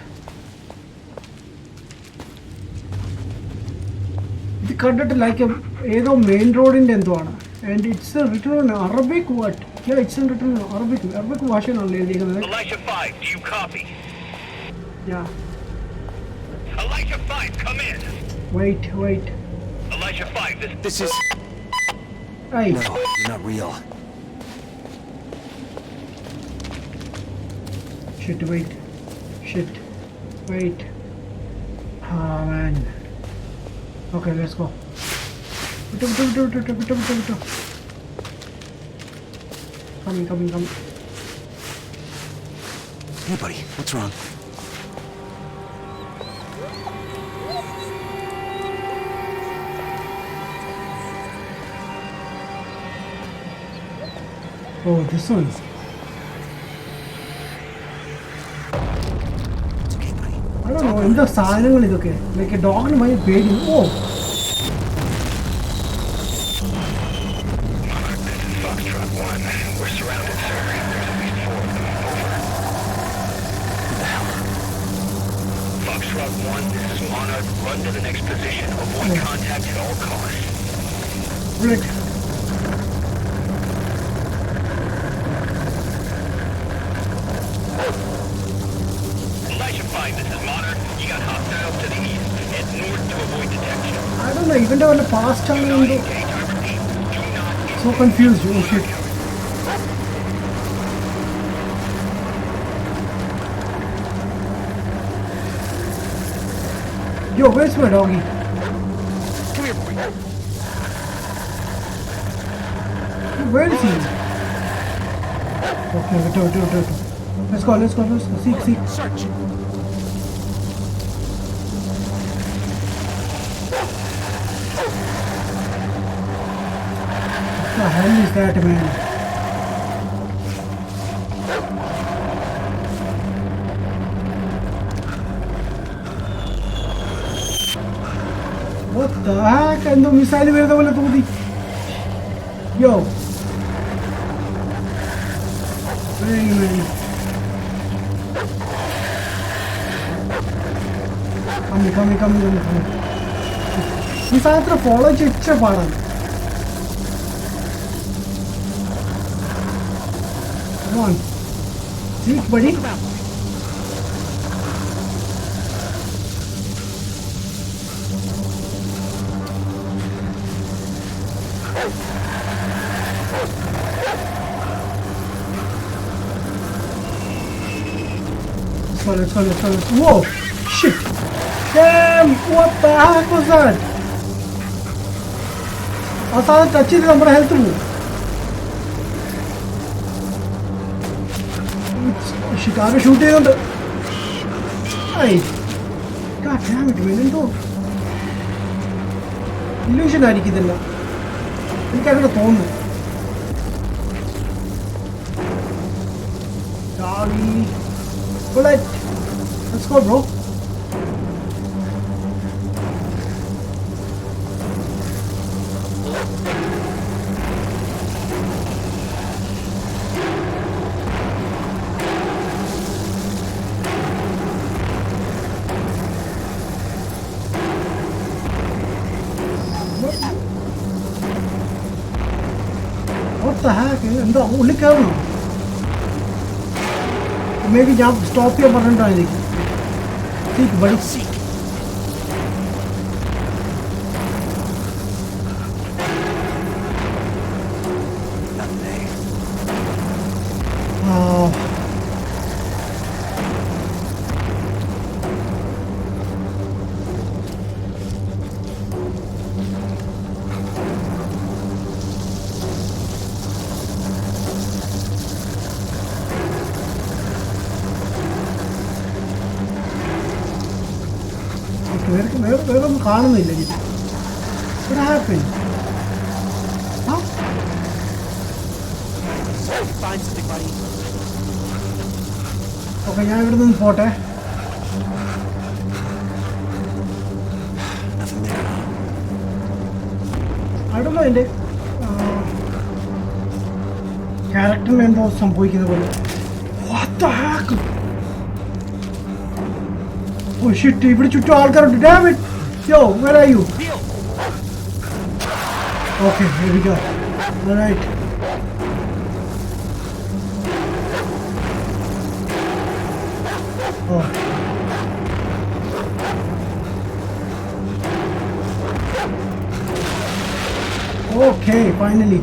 ഇത് കണ്ടിട്ട് like ഏതോ main റോഡിൻ്റെ എന്തോ ആണ്. And it's written Arabic what? Yeah, it's written in Arabic ഭാഷയിലാണല്ലോ എഴുതിയിരിക്കുന്നത്. Elijah 5, do you copy? Yeah. Elijah 5, come in. Wait. Elijah 5, This is... Hey. No, you're not real. Shit, wait. Oh man. Okay, let's go. Vitu. Coming. Hey buddy, what's wrong? Oh, this one. It's okay, buddy. I don't know. എന്താ സാധനങ്ങൾ ഇതൊക്കെ? Like ഡോഗിന് ഭയങ്കര പേടി. ഓ, Foxtrot 1, we're surrounded, sir. There's at least 4 of them. Over. What the hell? Foxtrot 1, this is Monarch. Run to the next position. Avoid contact at all costs. bullet. Elijah 5, this is Monarch. You got hostiles to the east. Head north to avoid detection. I don't know. ഇവന്റെ വല്ല past ആണ് എന്തോ. Engage, I repeat. Do not engage. So confused. Oh shit. Yo, where's my doggy? Come here, boy. Where is he? Okay, wait. Let's go. Seek. Search. What the hell is that, man? What the heck? എന്തോ missile വരുന്ന പോലെ തോന്നി. Yo. Hey, man. Coming. ഈ സാധനത്തിന് follow ചെയ്ച്ച പാടാണ്. Come on. Seek, buddy. let's go. Whoa! Shit! Damn! What the heck was that? ആ സാധനം touch ചെയ്ത് നമ്മുടെ ഹെൽത്ത് പോകും. ആരും ഷൂട്ട് ചെയ്യുന്നുണ്ട്. എന്തോ ഇല്യൂഷൻ ആയിരിക്കുന്നില്ല, എനിക്കങ്ങനെ തോന്നുന്നു. Bullet. Let's go, bro. What the heck? എന്താ ഉള്ളിൽ കയറണോ? Maybe jump, stop here, but not anything. Seek, buddy, seek. വേറെ ഒന്നും കാണുന്നില്ല. What happened? Huh? Okay, ഞാൻ ഇവിടെ നിന്ന് പോട്ടെ. I don't know, എൻ്റെ ക്യാരക്ടറിന് എന്തോ സംഭവിക്കുന്ന പോലെ. What the heck? Oh shit, ഇവിടെ ചുറ്റും ആൾക്കാരുണ്ട്. Damn it! Yo, where are you? Okay, here we go. Alright. Oh. Okay, finally.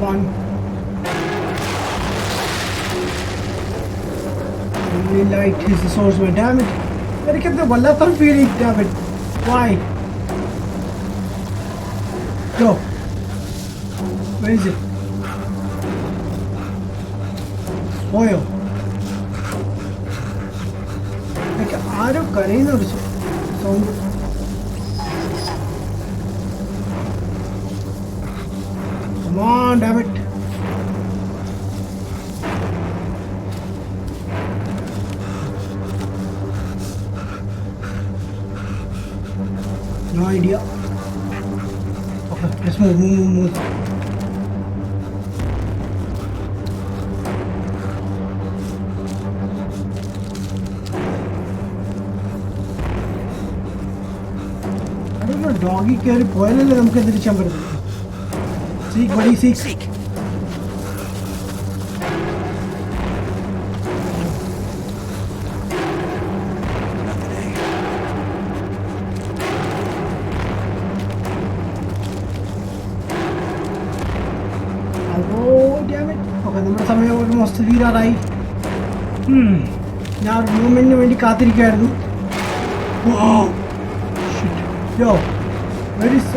One. I really liked his swordsman. Damn it! I kept the Wallatham feeling. Damn it! Why? Go. Where is it? Oil. Like ആരോ കരയുന്ന ഒരു sound. Come on, damn it. No idea. Okay, let's move. I don't know, doggy കയറി പോയാലല്ലേ നമുക്ക് തിരിച്ചാൻ പറ്റത്തില്ല. Seek, buddy, seek. Okay, നമ്മുടെ സമയം almost തീരാറായി. ഞാൻ ഒരു മൂവ്മെന്റിന് വേണ്ടി കാത്തിരിക്കുകയായിരുന്നു. Yo, where is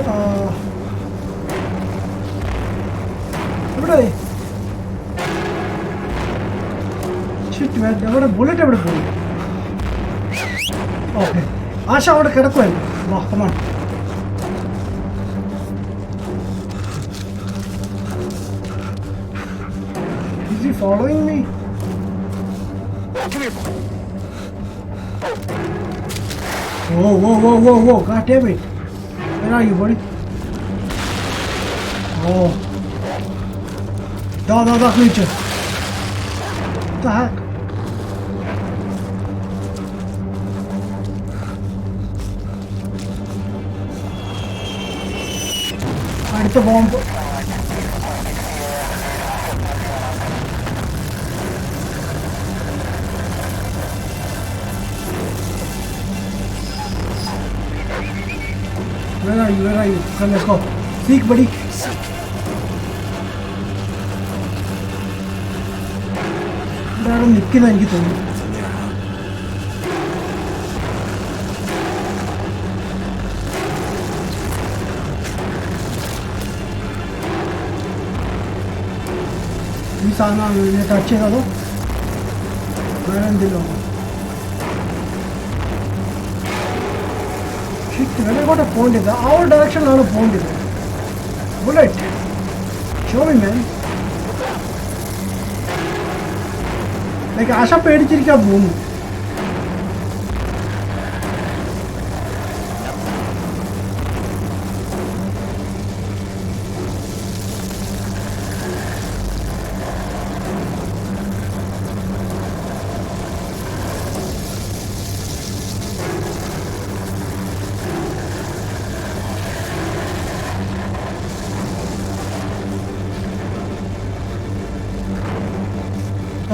എവിടെ? അവിടെ ബുള്ളറ്റ് എവിടെ പോയി? ഓക്കെ, ആശ അവിടെ കിടക്കുമായിരുന്നു. വാ, come on. Is he following me? Whoa, god damn it. Where are you, buddy? Oh. Da creature. What the heck? അടുത്ത bomb. are you? Where are you? Come, let's go. Seek, buddy. ഇവിടെ നിൽക്കുന്ന എനിക്ക് തോന്നുന്നു. ഈ സാധനമാണ് ഇതിനെ touch ചെയ്തതോ വേറെ എന്തെങ്കിലും വെള്ളക്കോട്ടെ പോകേണ്ടത് ആ ഒരു ഡയറക്ഷനിലാണ് പോകേണ്ടത്. ബുള്ളറ്റ് ഷോ മി മാൻ. ലൈക്ക് ആശ പേടിച്ചിരിക്കാൻ തോന്നുന്നു.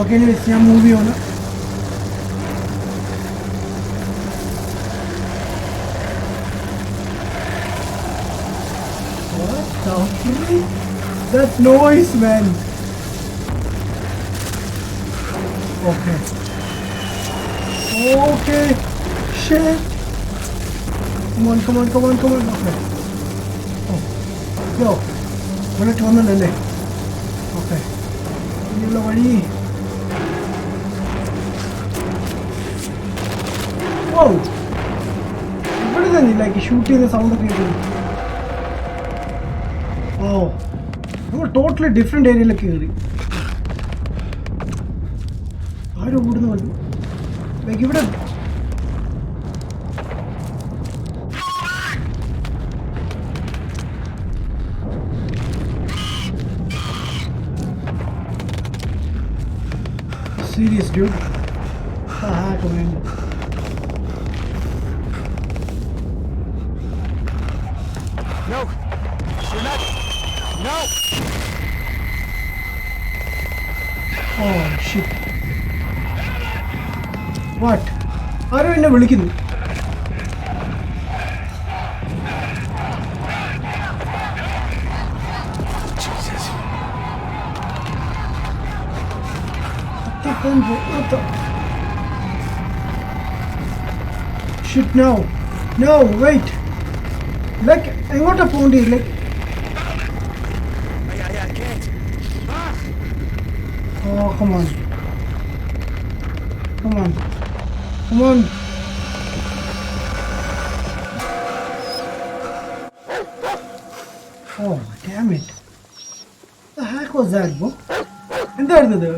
ഓക്കെ വെച്ച് ഞാൻ മൂവ് ചെയ്യാണ്. That noise, man. Okay. Okay. Shit. Come on. Okay. Oh. Yo. Bullet വന്നല്ലേ? Okay. ഇനിയുള്ള വഴി. Wow. ഇവിടെ തന്നെ ലൈക്ക് ഷൂട്ട് ചെയ്യുന്ന സൗണ്ട് ഒക്കെ കേൾക്കുന്നു. ഓ നമ്മൾ ടോട്ടലി ഡിഫറെൻ്റ് ഏരിയയിലൊക്കെ കയറി. ആരും ഓടുന്നു വന്നു ലൈക്ക് ഇവിടെ serious dude. man. No! You're not... No! Oh shit. What? ആരോ എന്നെ വിളിക്കുന്നു. Shit, no. No, wait. Like, എങ്ങോട്ടാ പോണ്ടി? Like, I can't. oh, come on. Come on. Come on. Oh, damn it. What the heck was that, bro? എന്തായിരുന്നു ഇത്?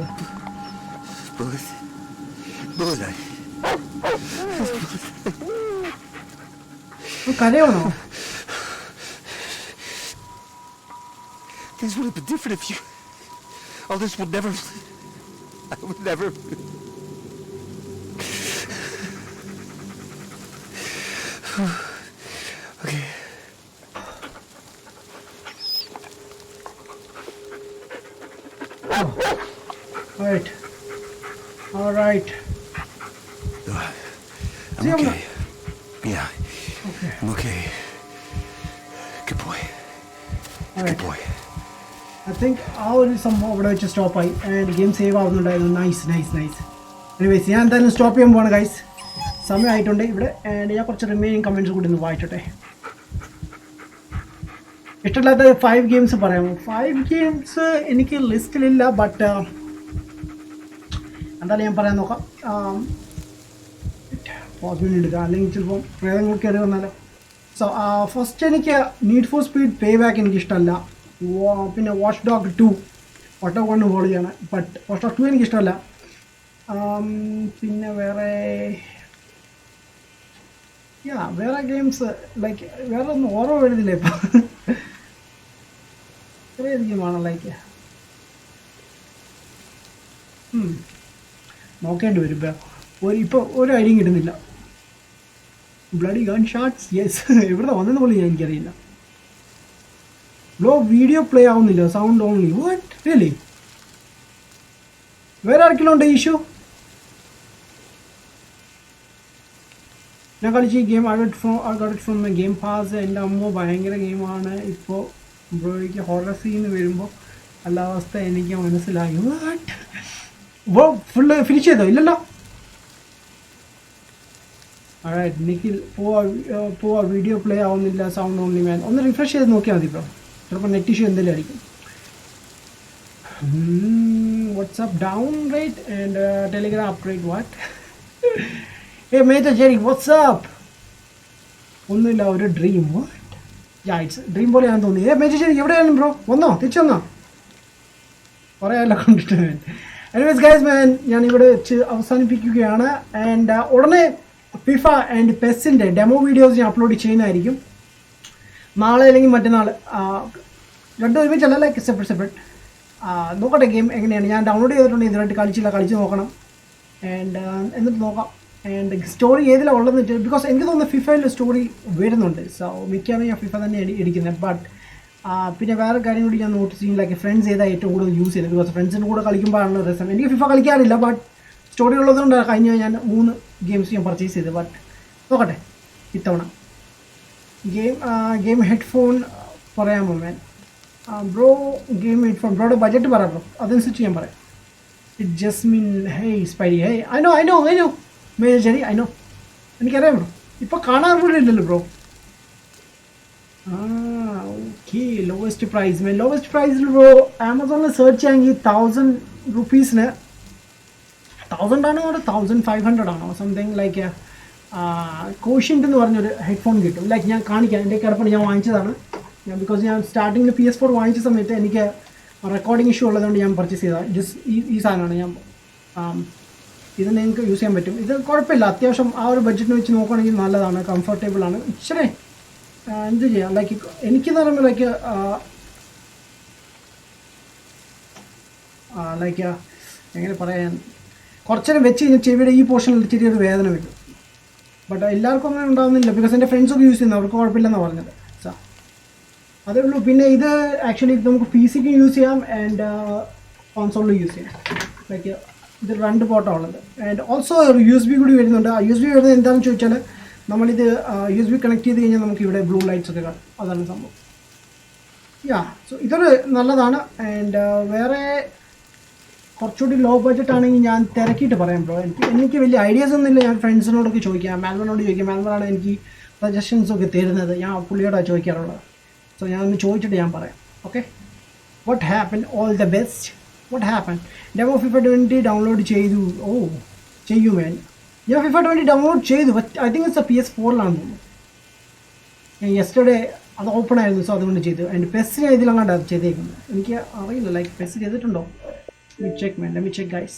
കരയാണോ? Things would have been different if you... All this would never... I would never... Okay. Oh. All right. I'm okay. Yeah. Okay. I'm okay. Good boy. All right. Good boy. I think ആ ഒരു സംഭവം ഇവിടെ വെച്ച് സ്റ്റോപ്പായി and game save ആവുന്നുണ്ടായിരുന്നു. Nice. Anyways ഞാൻ എന്തായാലും stop ചെയ്യാൻ പോവാണ് ഗൈസ്. സമയമായിട്ടുണ്ട് ഇവിടെ. ആൻഡ് ഞാൻ കുറച്ച് റിമൈനിങ് കമൻറ്റ്സ് കൂടി ഒന്ന് വായിച്ചോട്ടെ. ഇഷ്ടമില്ലാത്ത 5 ഗെയിംസ് പറയാമോ? 5 ഗെയിംസ് എനിക്ക് ലിസ്റ്റിലില്ല, ബട്ട് എന്തായാലും ഞാൻ പറയാൻ നോക്കാം. പോസിബിലിറ്റി എടുക്കാം, അല്ലെങ്കിൽ ചിലപ്പോൾ പ്രേതങ്ങൾ കയറി വന്നാലോ. സോ ഫസ്റ്റ് എനിക്ക് need for speed pay back എനിക്കിഷ്ടമല്ല. പിന്നെ വാച്ച് ഡോഗ് 2 ഓട്ടോ കൊണ്ട് ഹോൾഡ് ചെയ്യണം, ബട്ട് വാച്ച് ഡോഗ് 2 എനിക്കിഷ്ടമല്ല. പിന്നെ വേറെ ഗെയിംസ് ലൈക്ക് വേറെ ഒന്നും ഓർമ്മ വരുന്നില്ല ഇപ്പം. ചെറിയ ഗെയിമാണ് ലൈക്ക് നോക്കേണ്ടി വരും. ഇപ്പോൾ ഒരു ഐഡിയും കിട്ടുന്നില്ല. Bloody gun shots, yes. എവിടെ വന്നെന്ന് പോലും എനിക്കറിയില്ല. ബ്ലോ വീഡിയോ പ്ലേ ആവുന്നില്ല, സൗണ്ട് ഓൺലി. What really? വേറെ ആർക്കെങ്കിലും ഉണ്ട് ഇഷ്യൂ? ഞാൻ കളിച്ച ഈ game I got it from Game Pass. എൻ്റെ അമ്മ ഭയങ്കര ഗെയിമാണ്. ഇപ്പോൾ ബ്രോയ്ക്ക് ഹൊറർ സീൻ വരുമ്പോൾ അല്ല അവസ്ഥ എനിക്ക് മനസ്സിലായി. ബ്രോ ഫുള്ള് ഫിനിഷ് ചെയ്തോ? ഇല്ലല്ലോ. alright നിഖിൽ പോവാ വീഡിയോ പ്ലേ ആവുന്നില്ല, സൗണ്ട് ഓൺലി മാൻ. ഒന്ന് റിഫ്രഷ് ചെയ്ത് നോക്കിയാൽ മതി ബ്രോ, ചിലപ്പോൾ നെറ്റ് ഇഷ്യൂ എന്തെങ്കിലും ആയിരിക്കും. WhatsApp down rate and Telegram upgrade what? ഏ മേജർ ജെറി വാട്സ്ആപ്പ്. ഒന്നുമില്ല, ഒരു ഡ്രീം. ഇറ്റ്സ് ഡ്രീം പോലെ ഞാൻ തോന്നി. മേജർ ജെറി എവിടെയാണ് ബ്രോ? വന്നോ? തിരിച്ചു വന്നോ? കുറേ അല്ല കണ്ടിട്ട്. എനിവേസ് ഗൈസ് മാൻ, ഞാൻ ഇവിടെ വെച്ച് അവസാനിപ്പിക്കുകയാണ്. ആൻഡ് ഉടനെ ഫിഫ ആൻഡ് പെസ്സിൻ്റെ ഡെമോ വീഡിയോസ് ഞാൻ അപ്ലോഡ് ചെയ്യുന്നതായിരിക്കും. നാളെ അല്ലെങ്കിൽ മറ്റന്നാൾ, രണ്ടും ഒരുമിച്ചല്ല, ലൈക്ക് സെപ്പറേറ്റ്. നോക്കട്ടെ ഗെയിം എങ്ങനെയാണ്. ഞാൻ ഡൗൺലോഡ് ചെയ്തിട്ടുണ്ട്, ഇതുവരെയായിട്ട് കളിച്ച് നോക്കണം. ആൻഡ് എന്നിട്ട് നോക്കാം. ആൻഡ് സ്റ്റോറി ഏതിലാണ് ഉള്ളതെന്ന് വെച്ചാൽ, ബിക്കോസ് എനിക്ക് തോന്നുന്നു ഫിഫയിൽ സ്റ്റോറി വരുന്നുണ്ട്. സോ മിക്കവാറും ഞാൻ ഫിഫ തന്നെയാണ് എടുക്കുന്നത്. ബട്ട് പിന്നെ വേറെ കാര്യം കൂടി ഞാൻ നോട്ടീസ് ചെയ്യും, ലൈക്ക് ഫ്രണ്ട്സ് ഏതാണ് ഏറ്റവും കൂടുതൽ യൂസ് ചെയ്യുന്നത്. ബിക്കോസ് ഫ്രണ്ട്സിൻ്റെ കൂടെ കളിക്കുമ്പോഴാണ് രസം. എനിക്ക് ഫിഫ കളിക്കാറില്ല, ബട്ട് സ്റ്റോറി ഉള്ളതുകൊണ്ട് കഴിഞ്ഞ ഞാൻ 3 ഗെയിംസ് ഞാൻ പർച്ചേസ് ചെയ്ത്. ബട്ട് നോക്കട്ടെ ഇത്തവണ. ഗെയിം ഹെഡ്ഫോൺ പറയാമോ മാൻ? ബ്രോ ഗെയിം ഹെഡ്ഫോൺ ബ്രോയുടെ ബഡ്ജറ്റ് പറയാം ബ്രോ, അതനുസരിച്ച് ഞാൻ പറയാം. It Jasmine hey Spidey hey I know മേജറി ഐ നോ, എനിക്കറിയാം ബ്രോ. ഇപ്പോൾ കാണാൻ പോലും ഇല്ലല്ലോ bro. Okay lowest price man. Lowest പ്രൈസിൽ ബ്രോ ആമസോണിൽ സെർച്ച് ചെയ്യാമെങ്കിൽ 1000 rupees-ന് 1000 ആണോ 1500 ആണോ സംതിങ് ലൈക്ക് കോഷ്യൻ്റ് എന്ന് പറഞ്ഞൊരു ഹെഡ്ഫോൺ കിട്ടും. ലൈക്ക് ഞാൻ കാണിക്കാം, എൻ്റെ കിടപ്പുണ്ട്, ഞാൻ വാങ്ങിച്ചതാണ്. ബിക്കോസ് ഞാൻ സ്റ്റാർട്ടിങ്ങിൽ PS4 വാങ്ങിച്ച സമയത്ത് എനിക്ക് റെക്കോർഡിംഗ് ഇഷ്യൂ ഉള്ളതുകൊണ്ട് ഞാൻ പർച്ചേസ് ചെയ്തതാണ്. ജസ്റ്റ് ഈ സാധനമാണ് ഞാൻ. ഇത് നിങ്ങൾക്ക് യൂസ് ചെയ്യാൻ പറ്റും. ഇത് കുഴപ്പമില്ല, അത്യാവശ്യം ആ ഒരു ബഡ്ജറ്റിന് വെച്ച് നോക്കുകയാണെങ്കിൽ നല്ലതാണ്, കംഫർട്ടബിളാണ്. ഇച്ചിരി എന്ത് ചെയ്യാം, ലൈക്ക് എനിക്കെന്ന് പറയുമ്പോൾ ലൈക്ക് എങ്ങനെ പറയാൻ, കുറച്ചേരം വെച്ച് കഴിഞ്ഞാൽ ചെവിയുടെ ഈ പോർഷനിൽ ചെറിയൊരു വേദന വരും. ബട്ട് എല്ലാവർക്കും അങ്ങനെ ഉണ്ടാകുന്നില്ല, ബിക്കോസ് എൻ്റെ ഫ്രണ്ട്സൊക്കെ യൂസ് ചെയ്യുന്നത്, അവർക്ക് കുഴപ്പമില്ലെന്നാണ് പറഞ്ഞത്. സാ അതേ ഉള്ളൂ. പിന്നെ ഇത് ആക്ച്വലി നമുക്ക് PC-ക്ക് യൂസ് ചെയ്യാം ആൻഡ് കോൺസോളിലും യൂസ് ചെയ്യാം. ലൈക്ക് ഇത് 2 പോർട്ടാണ് ഉള്ളത്. ആൻഡ് ഓൾസോ USB കൂടി വരുന്നുണ്ട്. USB വരുന്നത് എന്താണെന്ന് ചോദിച്ചാൽ, നമ്മളിത് USB കണക്ട് ചെയ്ത് കഴിഞ്ഞാൽ നമുക്ക് ഇവിടെ ബ്ലൂ ലൈറ്റ്സ് ഒക്കെ കാണും. അതാണ് സംഭവം. സോ ഇതൊരു നല്ലതാണ്. ആൻഡ് വേറെ കുറച്ചുകൂടി ലോ ബഡ്ജറ്റ് ആണെങ്കിൽ ഞാൻ തിരക്കിയിട്ട് പറയാം ബ്രോ. എനിക്ക് വലിയ ഐഡിയാസ് ഒന്നുമില്ല. ഞാൻ ഫ്രണ്ട്സിനോടൊക്കെ ചോദിക്കാം, മാൽമനോട് ചോദിക്കാം. മാൽമനാണ് എനിക്ക് സജഷൻസൊക്കെ തരുന്നത്. ഞാൻ പുള്ളിയോടാണ് ചോദിക്കാറുള്ളത്. സോ ഞാനൊന്ന് ചോദിച്ചിട്ട് ഞാൻ പറയാം. Okay, what happen? All the best. What happen? Demo FIFA 20 download ചെയ്തു. ചെയ്യൂ മാൻ. ഞാൻ FIFA 20 ഡൗൺലോഡ് ചെയ്തു. ഐ തിങ്ക് ഇറ്റ്സ് PS4-ലാണെന്ന് തോന്നുന്നു. ഞാൻ യെസ്റ്റർഡേ അത് ഓപ്പൺ ആയിരുന്നു, സോ അതുകൊണ്ട് ചെയ്തു. ആൻഡ് പെസ്സിന് ഇതിലങ്ങാണ്ടാണ് ചെയ്തേക്കുന്നത്. എനിക്ക് അറിയില്ല, ലൈക്ക് പെസ് ചെയ്തിട്ടുണ്ടോ? Let me check guys.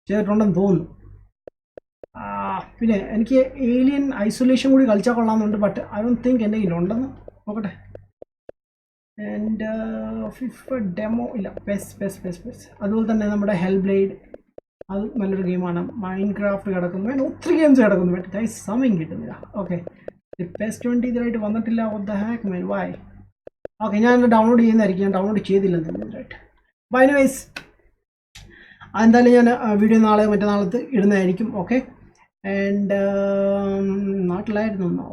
ചെയ്തിട്ടുണ്ടെന്ന് തോന്നുന്നു. പിന്നെ എനിക്ക് ഏലിയൻ ഐസൊലേഷൻ കൂടി കളിച്ചാൽ കൊള്ളാമെന്നുണ്ട്. ബട്ട് ഐ ഡോണ്ട് തിങ്ക് എൻ്റെ കയ്യിലുണ്ടെന്ന്. നോക്കട്ടെ. ആൻഡ് ഫിഫ ഡെമോ ഇല്ല. പെസ് അതുപോലെ തന്നെ നമ്മുടെ ഹെൽ ബ്ലേഡ്, അത് നല്ലൊരു ഗെയിമാണ്. മൈൻക്രാഫ്റ്റ് കിടക്കുന്നു. അങ്ങനെ ഒത്തിരി ഗെയിംസ് കിടക്കുന്നു. ബട്ട് ഗൈസ് സമയം കിട്ടുന്നില്ല. ഓക്കെ, PES 20 ഇതിലായിട്ട് വന്നിട്ടില്ല. What the heck man, why? Okay, ഞാൻ ഡൗൺലോഡ് ചെയ്യുന്നതായിരിക്കും. ഞാൻ ഡൗൺലോഡ് ചെയ്തില്ലെന്ന് ഇതിലായിട്ട്. ബൈ എനിവേസ്, എന്തായാലും ഞാൻ വീഡിയോ നാളെ മറ്റന്നാളത്ത് ഇടുന്നതായിരിക്കും. ഓക്കെ, ആൻഡ് നാട്ടിലായിരുന്നു.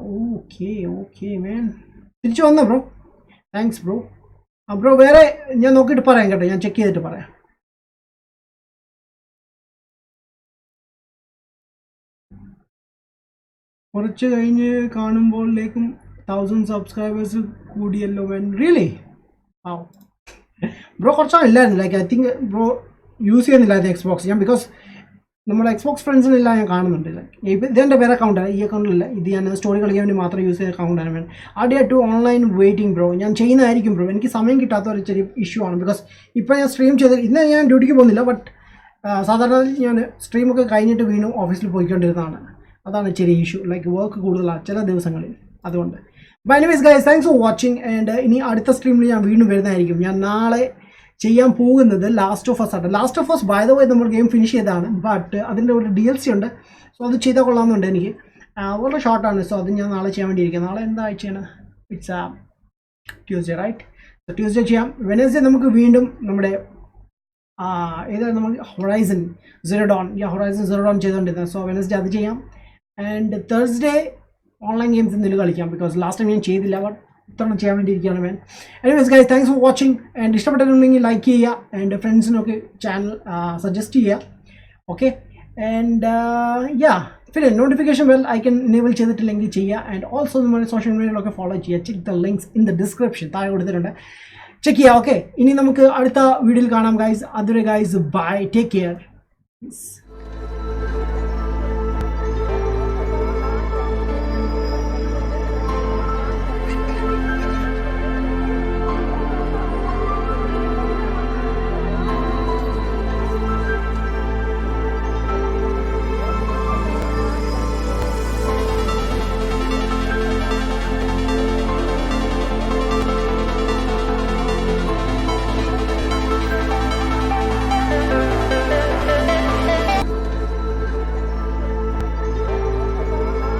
ഓക്കെ മാൻ, തിരിച്ചു വന്നോ ബ്രോ? Thanks bro. ബ്രോ വേറെ ഞാൻ നോക്കിയിട്ട് പറയാം കേട്ടോ, ഞാൻ ചെക്ക് ചെയ്തിട്ട് പറയാം. കുറച്ച് കഴിഞ്ഞ് കാണുമ്പോഴേക്കും 1000 സബ്സ്ക്രൈബേഴ്സ് കൂടിയല്ലോ മാൻ. റിയലി? ബ്രോ കുറച്ചാളില്ലായിരുന്നു. Like I think bro use ചെയ്യുന്നില്ലായിരുന്നു എക്സ്ബോക്സ്. ഞാൻ ബിക്കോസ് നമ്മുടെ എക്സ്ബോക്സ് ഫ്രണ്ട്സിനെല്ലാം ഞാൻ കാണുന്നുണ്ട്. ലൈക്ക് ഇതെൻ്റെ വേറെ അക്കൗണ്ടാണ്, ഈ അക്കൗണ്ടിലല്ല. ഇത് ഞാൻ സ്റ്റോറി കളിക്കാൻ വേണ്ടി മാത്രം യൂസ് ചെയ്ത അക്കൗണ്ടാണ് വേണം. ആദ്യം ടു ഓൺലൈൻ വെയിറ്റിംഗ് ബ്രോ. ഞാൻ ചെയ്യുന്നതായിരിക്കും ബ്രോ. എനിക്ക് സമയം കിട്ടാത്ത ഒരു ചെറിയ ഇഷ്യൂ ആണ്. ബിക്കോസ് ഇപ്പോൾ ഞാൻ സ്ട്രീം ചെയ്ത് ഇന്ന് ഞാൻ ഡ്യൂട്ടിക്ക് പോകുന്നില്ല. ബട്ട് സാധാരണ ഞാൻ സ്ട്രീമൊക്കെ കഴിഞ്ഞിട്ട് വീണ്ടും ഓഫീസിൽ പോയിക്കൊണ്ടിരുന്നതാണ്. അതാണ് ചെറിയ ഇഷ്യൂ. ലൈക്ക് വർക്ക് കൂടുതലാണ് ചില ദിവസങ്ങളിൽ, അതുകൊണ്ട്. Bye anyways guys, thanks for watching. And ഇനി അടുത്ത സ്ട്രീമിൽ ഞാൻ വീണ്ടും വരുന്നതായിരിക്കും. ഞാൻ നാളെ ചെയ്യാൻ പോകുന്നത് ലാസ്റ്റ് ഓഫ് അസ് ആണ്. Last of Us by the way നമ്മൾ ഗെയിം ഫിനിഷ് ചെയ്തതാണ്. ബട്ട് അതിൻ്റെ ഒരു DLC ഉണ്ട്. സോ അത് ചെയ്താൽ കൊള്ളാമെന്നുണ്ട് എനിക്ക്. വളരെ ഷോർട്ടാണ്. സോ അത് ഞാൻ നാളെ ചെയ്യാൻ വേണ്ടിയിരിക്കും. നാളെ എന്താ ആഴ്ചയാണ്? It's Tuesday right? So Tuesday ചെയ്യാം. വെനസ്ഡേ നമുക്ക് വീണ്ടും നമ്മുടെ ഏതാണ് നമ്മൾ ഹൊറൈസൺ സീറോ ഡോൺ ചെയ്തുകൊണ്ടിരുന്നത്. സോ വെനസ്ഡേ അത് ചെയ്യാം. ആൻഡ് തേഴ്സ്ഡേ ഓൺലൈൻ ഗെയിംസ് എന്തെങ്കിലും കളിക്കാം ബിക്കോസ് ലാസ്റ്റ് ടൈം ഞാൻ ചെയ്തില്ല ബട്ട് ഇത്തവണ ചെയ്യാൻ വേണ്ടിയിരിക്കുകയാണ് ഞാൻ. Anyways guys, thanks for watching. And ഇഷ്ടപ്പെട്ടിട്ടുണ്ടെങ്കിൽ ലൈക്ക് ചെയ്യുക ആൻഡ് ഫ്രണ്ട്സിനൊക്കെ ചാനൽ സജസ്റ്റ് ചെയ്യുക. ഓക്കെ, ആൻഡ് യാ, പിന്നെ നോട്ടിഫിക്കേഷൻ ബെൽ ഐക്കൺ എനേബിൾ ചെയ്തിട്ടില്ലെങ്കിൽ ചെയ്യുക. ആൻഡ് ഓൾസോ നമ്മുടെ സോഷ്യൽ മീഡിയയിലൊക്കെ ഫോളോ ചെയ്യുക. Check the links in the description, താഴെ കൊടുത്തിട്ടുണ്ട്, ചെക്ക് ചെയ്യുക. ഓക്കെ, ഇനി നമുക്ക് അടുത്ത വീഡിയോയിൽ കാണാം ഗൈസ്. അതുവരെ ഗൈസ്, ബൈ, ടേക്ക് കെയർ.